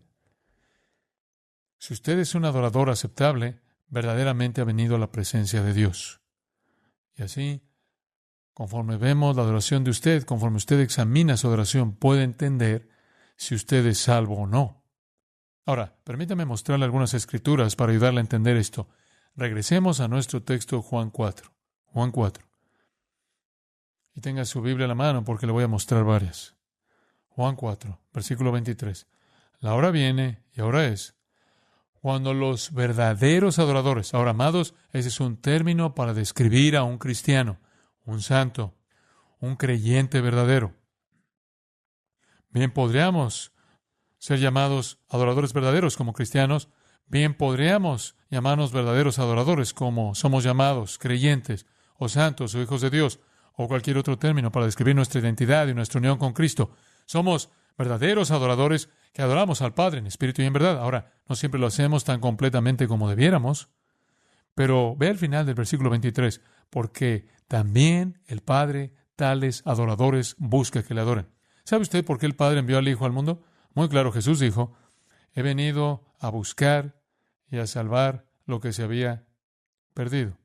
Si usted es un adorador aceptable, verdaderamente ha venido a la presencia de Dios. Y así, conforme vemos la adoración de usted, conforme usted examina su adoración, puede entender si usted es salvo o no. Ahora, permítame mostrarle algunas escrituras para ayudarle a entender esto. Regresemos a nuestro texto Juan 4. Juan 4. Y tenga su Biblia a la mano porque le voy a mostrar varias. Juan 4, versículo 23. La hora viene, y ahora es, cuando los verdaderos adoradores, ahora amados, ese es un término para describir a un cristiano, un santo, un creyente verdadero. Bien podríamos ser llamados adoradores verdaderos como cristianos, bien podríamos llamarnos verdaderos adoradores como somos llamados creyentes o santos o hijos de Dios o cualquier otro término para describir nuestra identidad y nuestra unión con Cristo. Somos verdaderos adoradores que adoramos al Padre en espíritu y en verdad. Ahora, no siempre lo hacemos tan completamente como debiéramos, pero ve al final del versículo 23, porque también el Padre tales adoradores busca que le adoren. ¿Sabe usted por qué el Padre envió al Hijo al mundo? Muy claro, Jesús dijo, he venido a buscar y a salvar lo que se había perdido.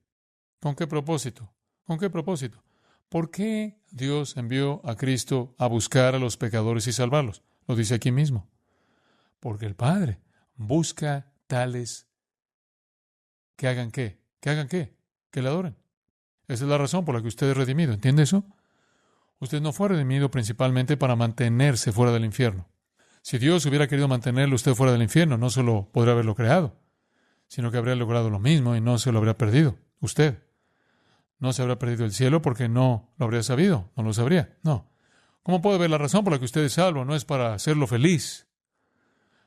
¿Con qué propósito? ¿Con qué propósito? ¿Por qué Dios envió a Cristo a buscar a los pecadores y salvarlos? Lo dice aquí mismo. Porque el Padre busca tales que hagan qué. ¿Que hagan qué? Que le adoren. Esa es la razón por la que usted es redimido. ¿Entiende eso? Usted no fue redimido principalmente para mantenerse fuera del infierno. Si Dios hubiera querido mantenerlo usted fuera del infierno, no solo podría haberlo creado, sino que habría logrado lo mismo y no se lo habría perdido. Usted no se habría perdido el cielo porque no lo habría sabido, no lo sabría. No. ¿Cómo puede ver la razón por la que usted es salvo? No es para hacerlo feliz,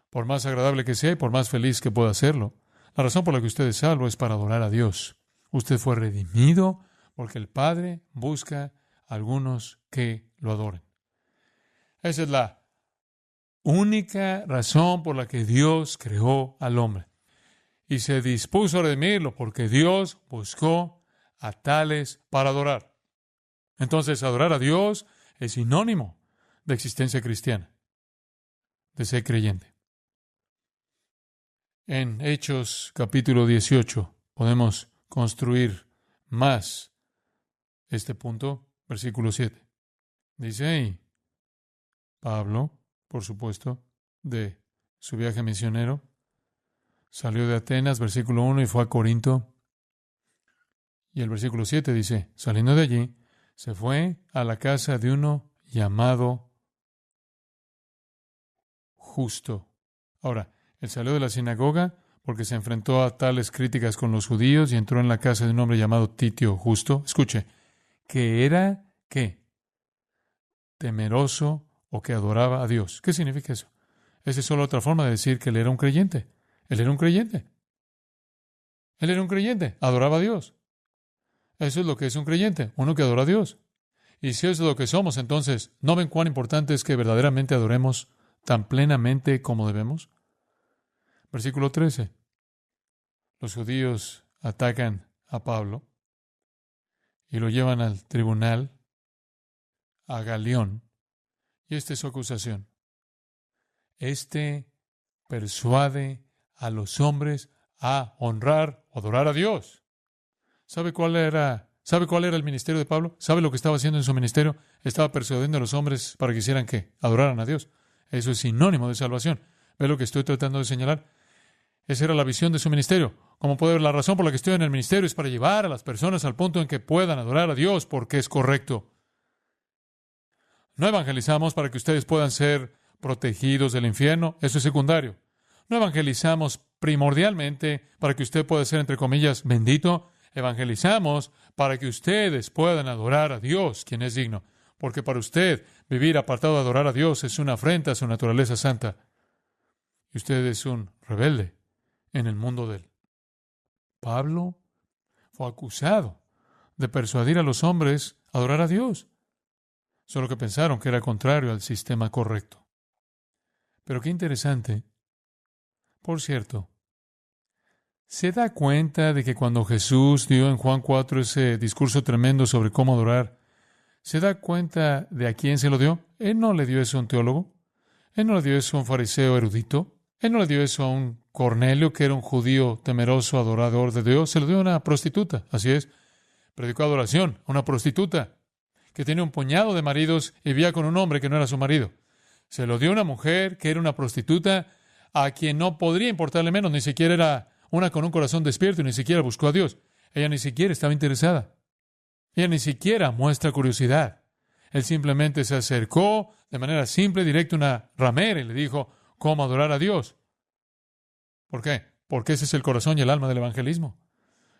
por más agradable que sea y por más feliz que pueda hacerlo. La razón por la que usted es salvo es para adorar a Dios. Usted fue redimido porque el Padre busca a algunos que lo adoren. Esa es la única razón por la que Dios creó al hombre. Y se dispuso a redimirlo porque Dios buscó a tales para adorar. Entonces, adorar a Dios es sinónimo de existencia cristiana, de ser creyente. En Hechos capítulo 18 podemos construir más este punto, versículo 7. Dice ahí, Pablo, por supuesto, de su viaje misionero, salió de Atenas, versículo 1, y fue a Corinto. Y el versículo 7 dice, saliendo de allí, se fue a la casa de uno llamado Justo. Ahora, él salió de la sinagoga porque se enfrentó a tales críticas con los judíos y entró en la casa de un hombre llamado Titio Justo. Escuche, que era, ¿qué? Temeroso o que adoraba a Dios. ¿Qué significa eso? Esa es solo otra forma de decir que él era un creyente. Él era un creyente. Él era un creyente. Adoraba a Dios. Eso es lo que es un creyente, uno que adora a Dios. Y si eso es lo que somos, entonces, ¿no ven cuán importante es que verdaderamente adoremos tan plenamente como debemos? Versículo 13. Los judíos atacan a Pablo y lo llevan al tribunal, a Galión, y esta es su acusación. Este persuade a los hombres a honrar o adorar a Dios. ¿Sabe cuál era el ministerio de Pablo? ¿Sabe lo que estaba haciendo en su ministerio? Estaba persuadiendo a los hombres para que hicieran ¿qué? Adoraran a Dios. Eso es sinónimo de salvación. ¿Ve lo que estoy tratando de señalar? Esa era la visión de su ministerio. Como puede ver, la razón por la que estoy en el ministerio es para llevar a las personas al punto en que puedan adorar a Dios porque es correcto. No evangelizamos para que ustedes puedan ser protegidos del infierno. Eso es secundario. No evangelizamos primordialmente para que usted pueda ser, entre comillas, bendito. Evangelizamos para que ustedes puedan adorar a Dios, quien es digno. Porque para usted, vivir apartado de adorar a Dios es una afrenta a su naturaleza santa. Y usted es un rebelde en el mundo de él. Pablo fue acusado de persuadir a los hombres a adorar a Dios. Solo que pensaron que era contrario al sistema correcto. Pero qué interesante. Por cierto, ¿se da cuenta de que cuando Jesús dio en Juan 4 ese discurso tremendo sobre cómo adorar, se da cuenta de a quién se lo dio? Él no le dio eso a un teólogo. Él no le dio eso a un fariseo erudito. Él no le dio eso a un Cornelio, que era un judío temeroso, adorador de Dios. Se lo dio a una prostituta. Así es. Predicó adoración a una prostituta que tenía un puñado de maridos y vivía con un hombre que no era su marido. Se lo dio a una mujer que era una prostituta a quien no podría importarle menos, ni siquiera era una con un corazón despierto y ni siquiera buscó a Dios. Ella ni siquiera estaba interesada. Ella ni siquiera muestra curiosidad. Él simplemente se acercó de manera simple, directa, a una ramera y le dijo cómo adorar a Dios. ¿Por qué? Porque ese es el corazón y el alma del evangelismo.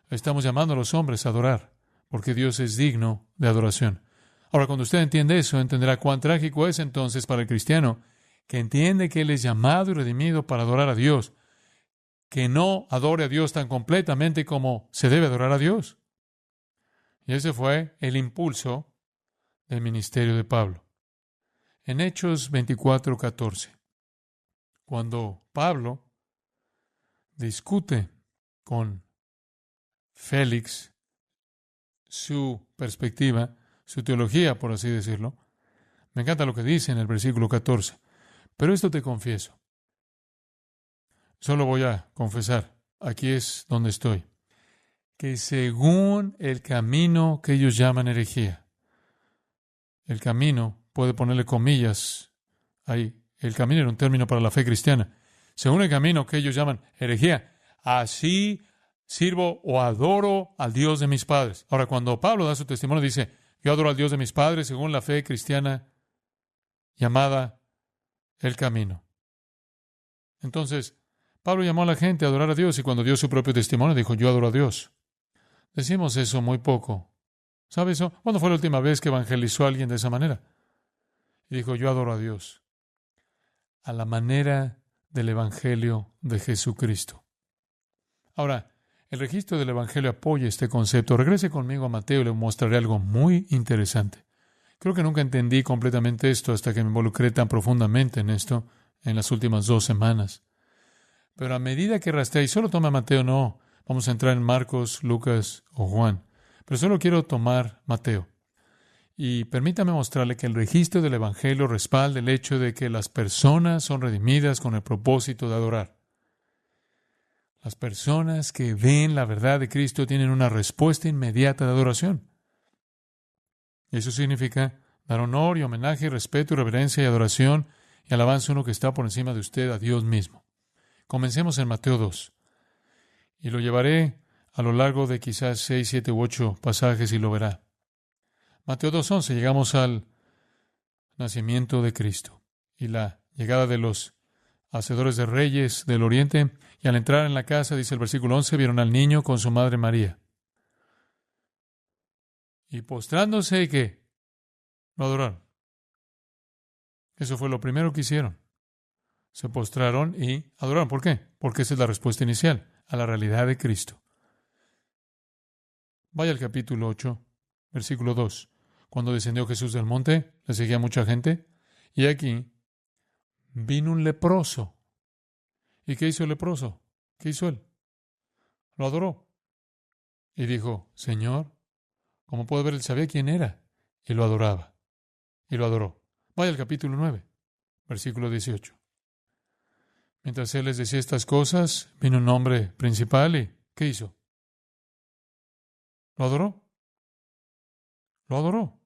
Estamos llamando a los hombres a adorar, porque Dios es digno de adoración. Ahora, cuando usted entiende eso, entenderá cuán trágico es entonces para el cristiano que entiende que Él es llamado y redimido para adorar a Dios, que no adore a Dios tan completamente como se debe adorar a Dios. Y ese fue el impulso del ministerio de Pablo. En Hechos 24:14, cuando Pablo discute con Félix su perspectiva, su teología, por así decirlo, me encanta lo que dice en el versículo 14. Pero esto te confieso. Solo voy a confesar. Aquí es donde estoy. Que según el camino que ellos llaman herejía, el camino, puede ponerle comillas ahí, el camino era un término para la fe cristiana. Según el camino que ellos llaman herejía, así sirvo o adoro al Dios de mis padres. Ahora, cuando Pablo da su testimonio, dice, yo adoro al Dios de mis padres según la fe cristiana llamada el camino. Entonces, Pablo llamó a la gente a adorar a Dios y cuando dio su propio testimonio dijo, yo adoro a Dios. Decimos eso muy poco. ¿Sabe eso? ¿Cuándo fue la última vez que evangelizó a alguien de esa manera? Y dijo, yo adoro a Dios. A la manera del Evangelio de Jesucristo. Ahora, el registro del Evangelio apoya este concepto. Regrese conmigo a Mateo y le mostraré algo muy interesante. Creo que nunca entendí completamente esto hasta que me involucré tan profundamente en esto en las últimas 2 semanas. Pero a medida que rastreé, y solo toma Mateo, no, vamos a entrar en Marcos, Lucas o Juan, pero solo quiero tomar Mateo. Y permítame mostrarle que el registro del Evangelio respalda el hecho de que las personas son redimidas con el propósito de adorar. Las personas que ven la verdad de Cristo tienen una respuesta inmediata de adoración. Eso significa dar honor y homenaje, respeto y reverencia y adoración y alabanza a uno que está por encima de usted, a Dios mismo. Comencemos en Mateo 2. Y lo llevaré a lo largo de quizás 6, 7 u 8 pasajes y lo verá. Mateo 2:11, llegamos al nacimiento de Cristo y la llegada de los hacedores de reyes del oriente. Y al entrar en la casa, dice el versículo 11, vieron al niño con su madre María. Y postrándose, ¿qué? Lo adoraron. Eso fue lo primero que hicieron. Se postraron y adoraron. ¿Por qué? Porque esa es la respuesta inicial a la realidad de Cristo. Vaya al capítulo 8, versículo 2. Cuando descendió Jesús del monte, le seguía mucha gente. Y aquí vino un leproso. ¿Y qué hizo el leproso? ¿Qué hizo él? Lo adoró. Y dijo, Señor, como puedo ver, él sabía quién era. Y lo adoraba. Y lo adoró. Vaya al capítulo 9, versículo 18. Mientras él les decía estas cosas, vino un hombre principal y ¿qué hizo? ¿Lo adoró? Lo adoró.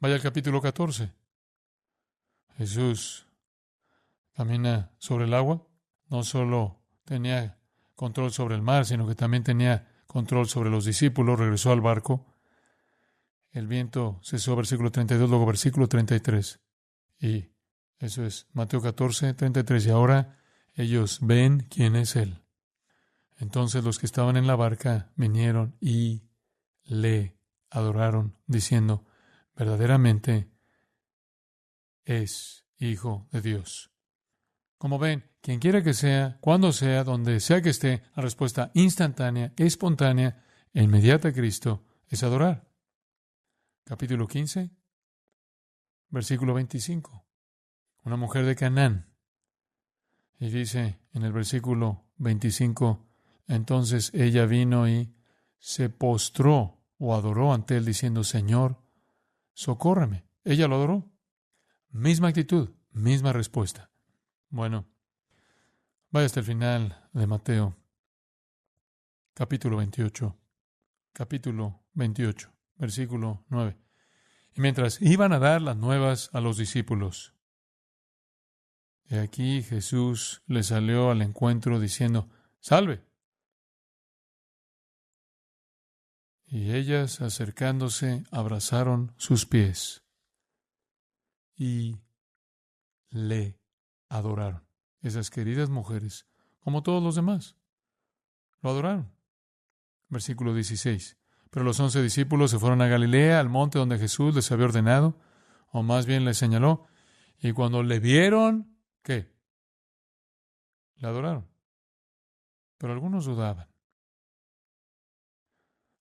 Vaya al capítulo 14. Jesús camina sobre el agua. No solo tenía control sobre el mar, sino que también tenía control sobre los discípulos. Regresó al barco. El viento cesó, versículo 32, luego versículo 33. Y eso es Mateo 14, 33. Y ahora ellos ven quién es Él. Entonces los que estaban en la barca vinieron y le adoraron, diciendo, verdaderamente es Hijo de Dios. Como ven, quien quiera que sea, cuando sea, donde sea que esté, la respuesta instantánea, espontánea e inmediata a Cristo es adorar. Capítulo 15, versículo 25. Una mujer de Canaán. Y dice en el versículo 25, entonces ella vino y se postró o adoró ante él diciendo, Señor, socórreme. Ella lo adoró. Misma actitud, misma respuesta. Bueno, vaya hasta el final de Mateo, capítulo 28. Capítulo 28, versículo 9. Y mientras iban a dar las nuevas a los discípulos, y aquí Jesús les salió al encuentro diciendo, salve. Y ellas, acercándose, abrazaron sus pies y le adoraron. Esas queridas mujeres, como todos los demás, lo adoraron. Versículo 16. Pero los 11 discípulos se fueron a Galilea, al monte donde Jesús les había ordenado, o más bien les señaló, y cuando le vieron, ¿qué? Le adoraron. Pero algunos dudaban.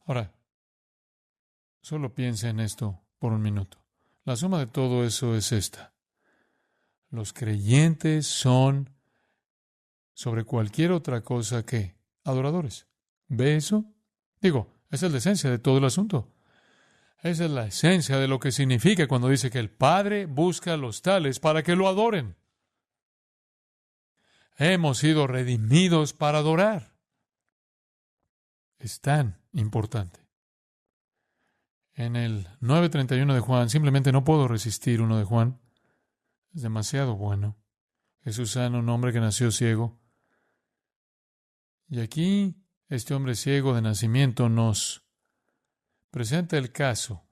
Ahora, solo piensa en esto por un minuto. La suma de todo eso es esta. Los creyentes son, sobre cualquier otra cosa que, adoradores. ¿Ve eso? Digo, esa es la esencia de todo el asunto. Esa es la esencia de lo que significa cuando dice que el Padre busca a los tales para que lo adoren. Hemos sido redimidos para adorar. Es tan importante. En el 9:31 de Juan, simplemente no puedo resistir uno de Juan. Es demasiado bueno. Jesús sana a un hombre que nació ciego. Y aquí, este hombre ciego de nacimiento nos presenta el caso,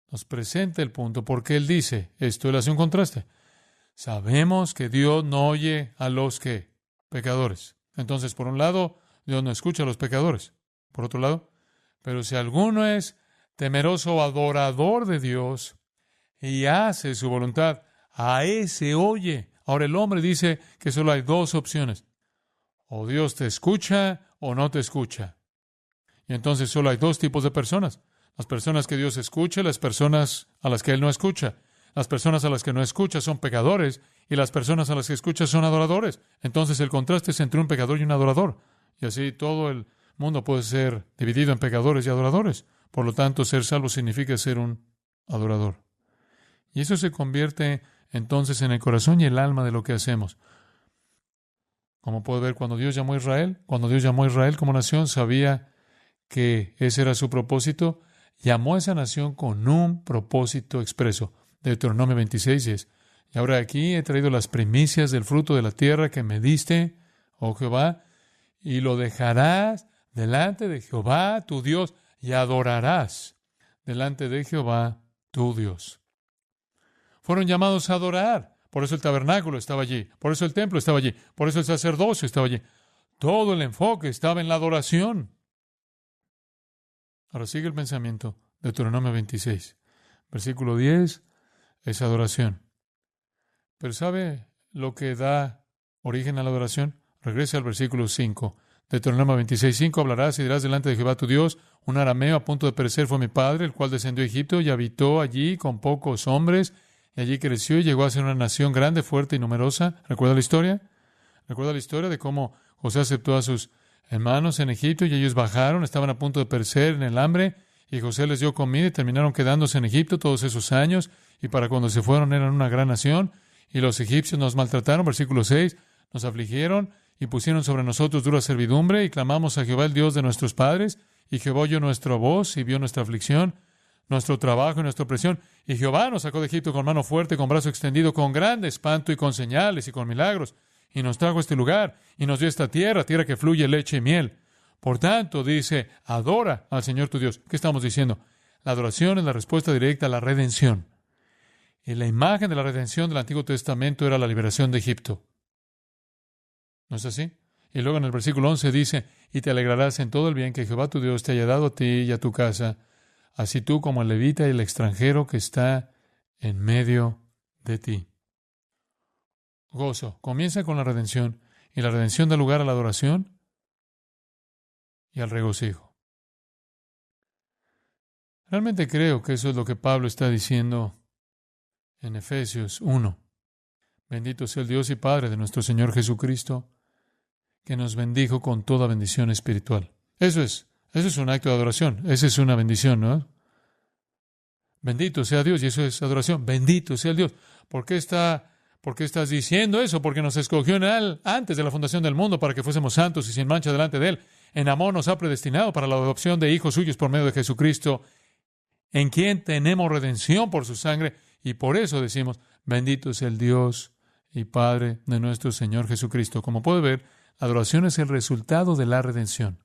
nos presenta el punto, porque él dice, esto él hace un contraste. Sabemos que Dios no oye a los que pecadores. Entonces, por un lado, Dios no escucha a los pecadores. Por otro lado, pero si alguno es temeroso adorador de Dios y hace su voluntad, a ese oye. Ahora el hombre dice que solo hay dos opciones. O Dios te escucha o no te escucha. Y entonces solo hay dos tipos de personas. Las personas que Dios escucha y las personas a las que Él no escucha. Las personas a las que no escucha son pecadores y las personas a las que escucha son adoradores. Entonces el contraste es entre un pecador y un adorador. Y así todo el mundo puede ser dividido en pecadores y adoradores. Por lo tanto, ser salvo significa ser un adorador. Y eso se convierte entonces en el corazón y el alma de lo que hacemos. Como puede ver, cuando Dios llamó a Israel como nación, sabía que ese era su propósito. Llamó a esa nación con un propósito expreso. Deuteronomio 26:10. Y ahora aquí he traído las primicias del fruto de la tierra que me diste, oh Jehová, y lo dejarás delante de Jehová tu Dios y adorarás delante de Jehová tu Dios. Fueron llamados a adorar. Por eso el tabernáculo estaba allí. Por eso el templo estaba allí. Por eso el sacerdocio estaba allí. Todo el enfoque estaba en la adoración. Ahora sigue el pensamiento. Deuteronomio 26. Versículo 10 es adoración. Pero ¿sabe lo que da origen a la adoración? Regrese al versículo 5. Deuteronomio 26:5. Hablarás y dirás delante de Jehová tu Dios, un arameo a punto de perecer fue mi padre, el cual descendió a Egipto y habitó allí con pocos hombres. Y allí creció y llegó a ser una nación grande, fuerte y numerosa. ¿Recuerda la historia? ¿Recuerda la historia de cómo José aceptó a sus hermanos en Egipto y ellos bajaron, estaban a punto de perecer en el hambre y José les dio comida y terminaron quedándose en Egipto todos esos años y para cuando se fueron eran una gran nación y los egipcios nos maltrataron, versículo 6, nos afligieron y pusieron sobre nosotros dura servidumbre y clamamos a Jehová el Dios de nuestros padres y Jehová oyó nuestra voz y vio nuestra aflicción, nuestro trabajo y nuestra opresión. Y Jehová nos sacó de Egipto con mano fuerte, con brazo extendido, con grande espanto y con señales y con milagros. Y nos trajo a este lugar y nos dio esta tierra, tierra que fluye leche y miel. Por tanto, dice, adora al Señor tu Dios. ¿Qué estamos diciendo? La adoración es la respuesta directa a la redención. Y la imagen de la redención del Antiguo Testamento era la liberación de Egipto. ¿No es así? Y luego en el versículo 11 dice, y te alegrarás en todo el bien que Jehová tu Dios te haya dado a ti y a tu casa, así tú como el levita y el extranjero que está en medio de ti. Gozo. Comienza con la redención, y la redención da lugar a la adoración y al regocijo. Realmente creo que eso es lo que Pablo está diciendo en Efesios 1. Bendito sea el Dios y Padre de nuestro Señor Jesucristo, que nos bendijo con toda bendición espiritual. Eso es un acto de adoración. Esa es una bendición, ¿no? Bendito sea Dios, y eso es adoración. Bendito sea el Dios. ¿Por qué estás diciendo eso? Porque nos escogió en Él antes de la fundación del mundo para que fuésemos santos y sin mancha delante de Él. En amor nos ha predestinado para la adopción de hijos suyos por medio de Jesucristo, en quien tenemos redención por su sangre, y por eso decimos, bendito sea el Dios y Padre de nuestro Señor Jesucristo. Como puede ver, la adoración es el resultado de la redención.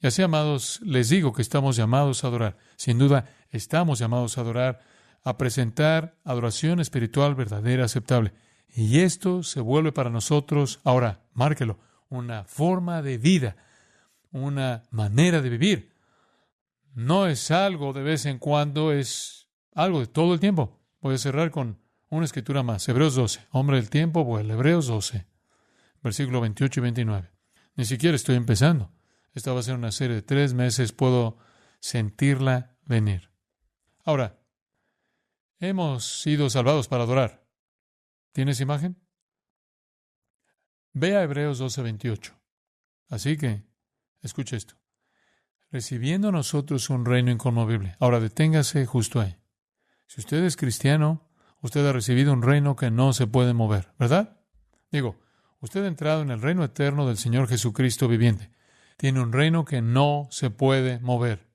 Y así, amados, les digo que estamos llamados a adorar. Sin duda, estamos llamados a adorar, a presentar adoración espiritual verdadera, aceptable. Y esto se vuelve para nosotros, ahora, márquelo, una forma de vida, una manera de vivir. No es algo de vez en cuando, es algo de todo el tiempo. Voy a cerrar con una escritura más. Hebreos 12. Hombre del tiempo, bueno, Hebreos 12. Versículo 28 y 29. Ni siquiera estoy empezando. Esta va a ser una serie de 3 meses. Puedo sentirla venir. Ahora, hemos sido salvados para adorar. ¿Tienes imagen? Ve a Hebreos 12, 28. Así que, escuche esto. Recibiendo nosotros un reino inconmovible. Ahora, deténgase justo ahí. Si usted es cristiano, usted ha recibido un reino que no se puede mover, ¿verdad? Digo, usted ha entrado en el reino eterno del Señor Jesucristo viviente. Tiene un reino que no se puede mover.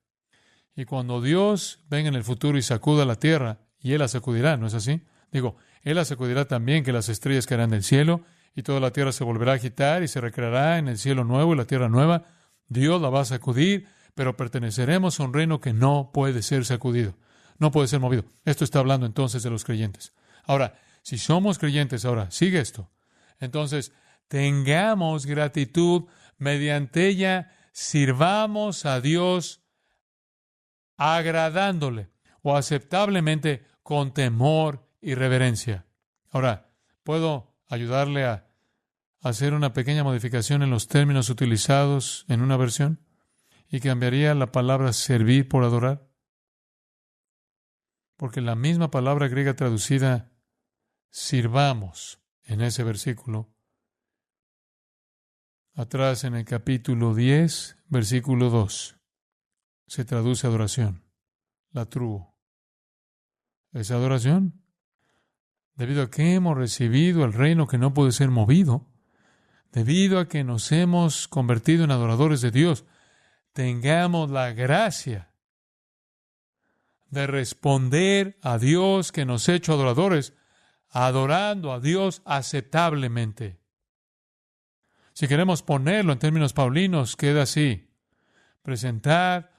Y cuando Dios venga en el futuro y sacuda la tierra, y Él la sacudirá, ¿no es así? Digo, Él la sacudirá también, que las estrellas caerán del cielo, y toda la tierra se volverá a agitar, y se recreará en el cielo nuevo y la tierra nueva. Dios la va a sacudir, pero perteneceremos a un reino que no puede ser sacudido. No puede ser movido. Esto está hablando entonces de los creyentes. Ahora, si somos creyentes, ahora, sigue esto. Entonces, tengamos gratitud, mediante ella sirvamos a Dios agradándole o aceptablemente con temor y reverencia. Ahora, ¿puedo ayudarle a hacer una pequeña modificación en los términos utilizados en una versión? Y cambiaría la palabra servir por adorar. Porque la misma palabra griega traducida sirvamos en ese versículo, atrás en el capítulo 10, versículo 2, se traduce adoración, la truo. ¿Es adoración? Debido a que hemos recibido el reino que no puede ser movido, debido a que nos hemos convertido en adoradores de Dios, tengamos la gracia de responder a Dios que nos ha hecho adoradores, adorando a Dios aceptablemente. Si queremos ponerlo en términos paulinos, queda así. Presentar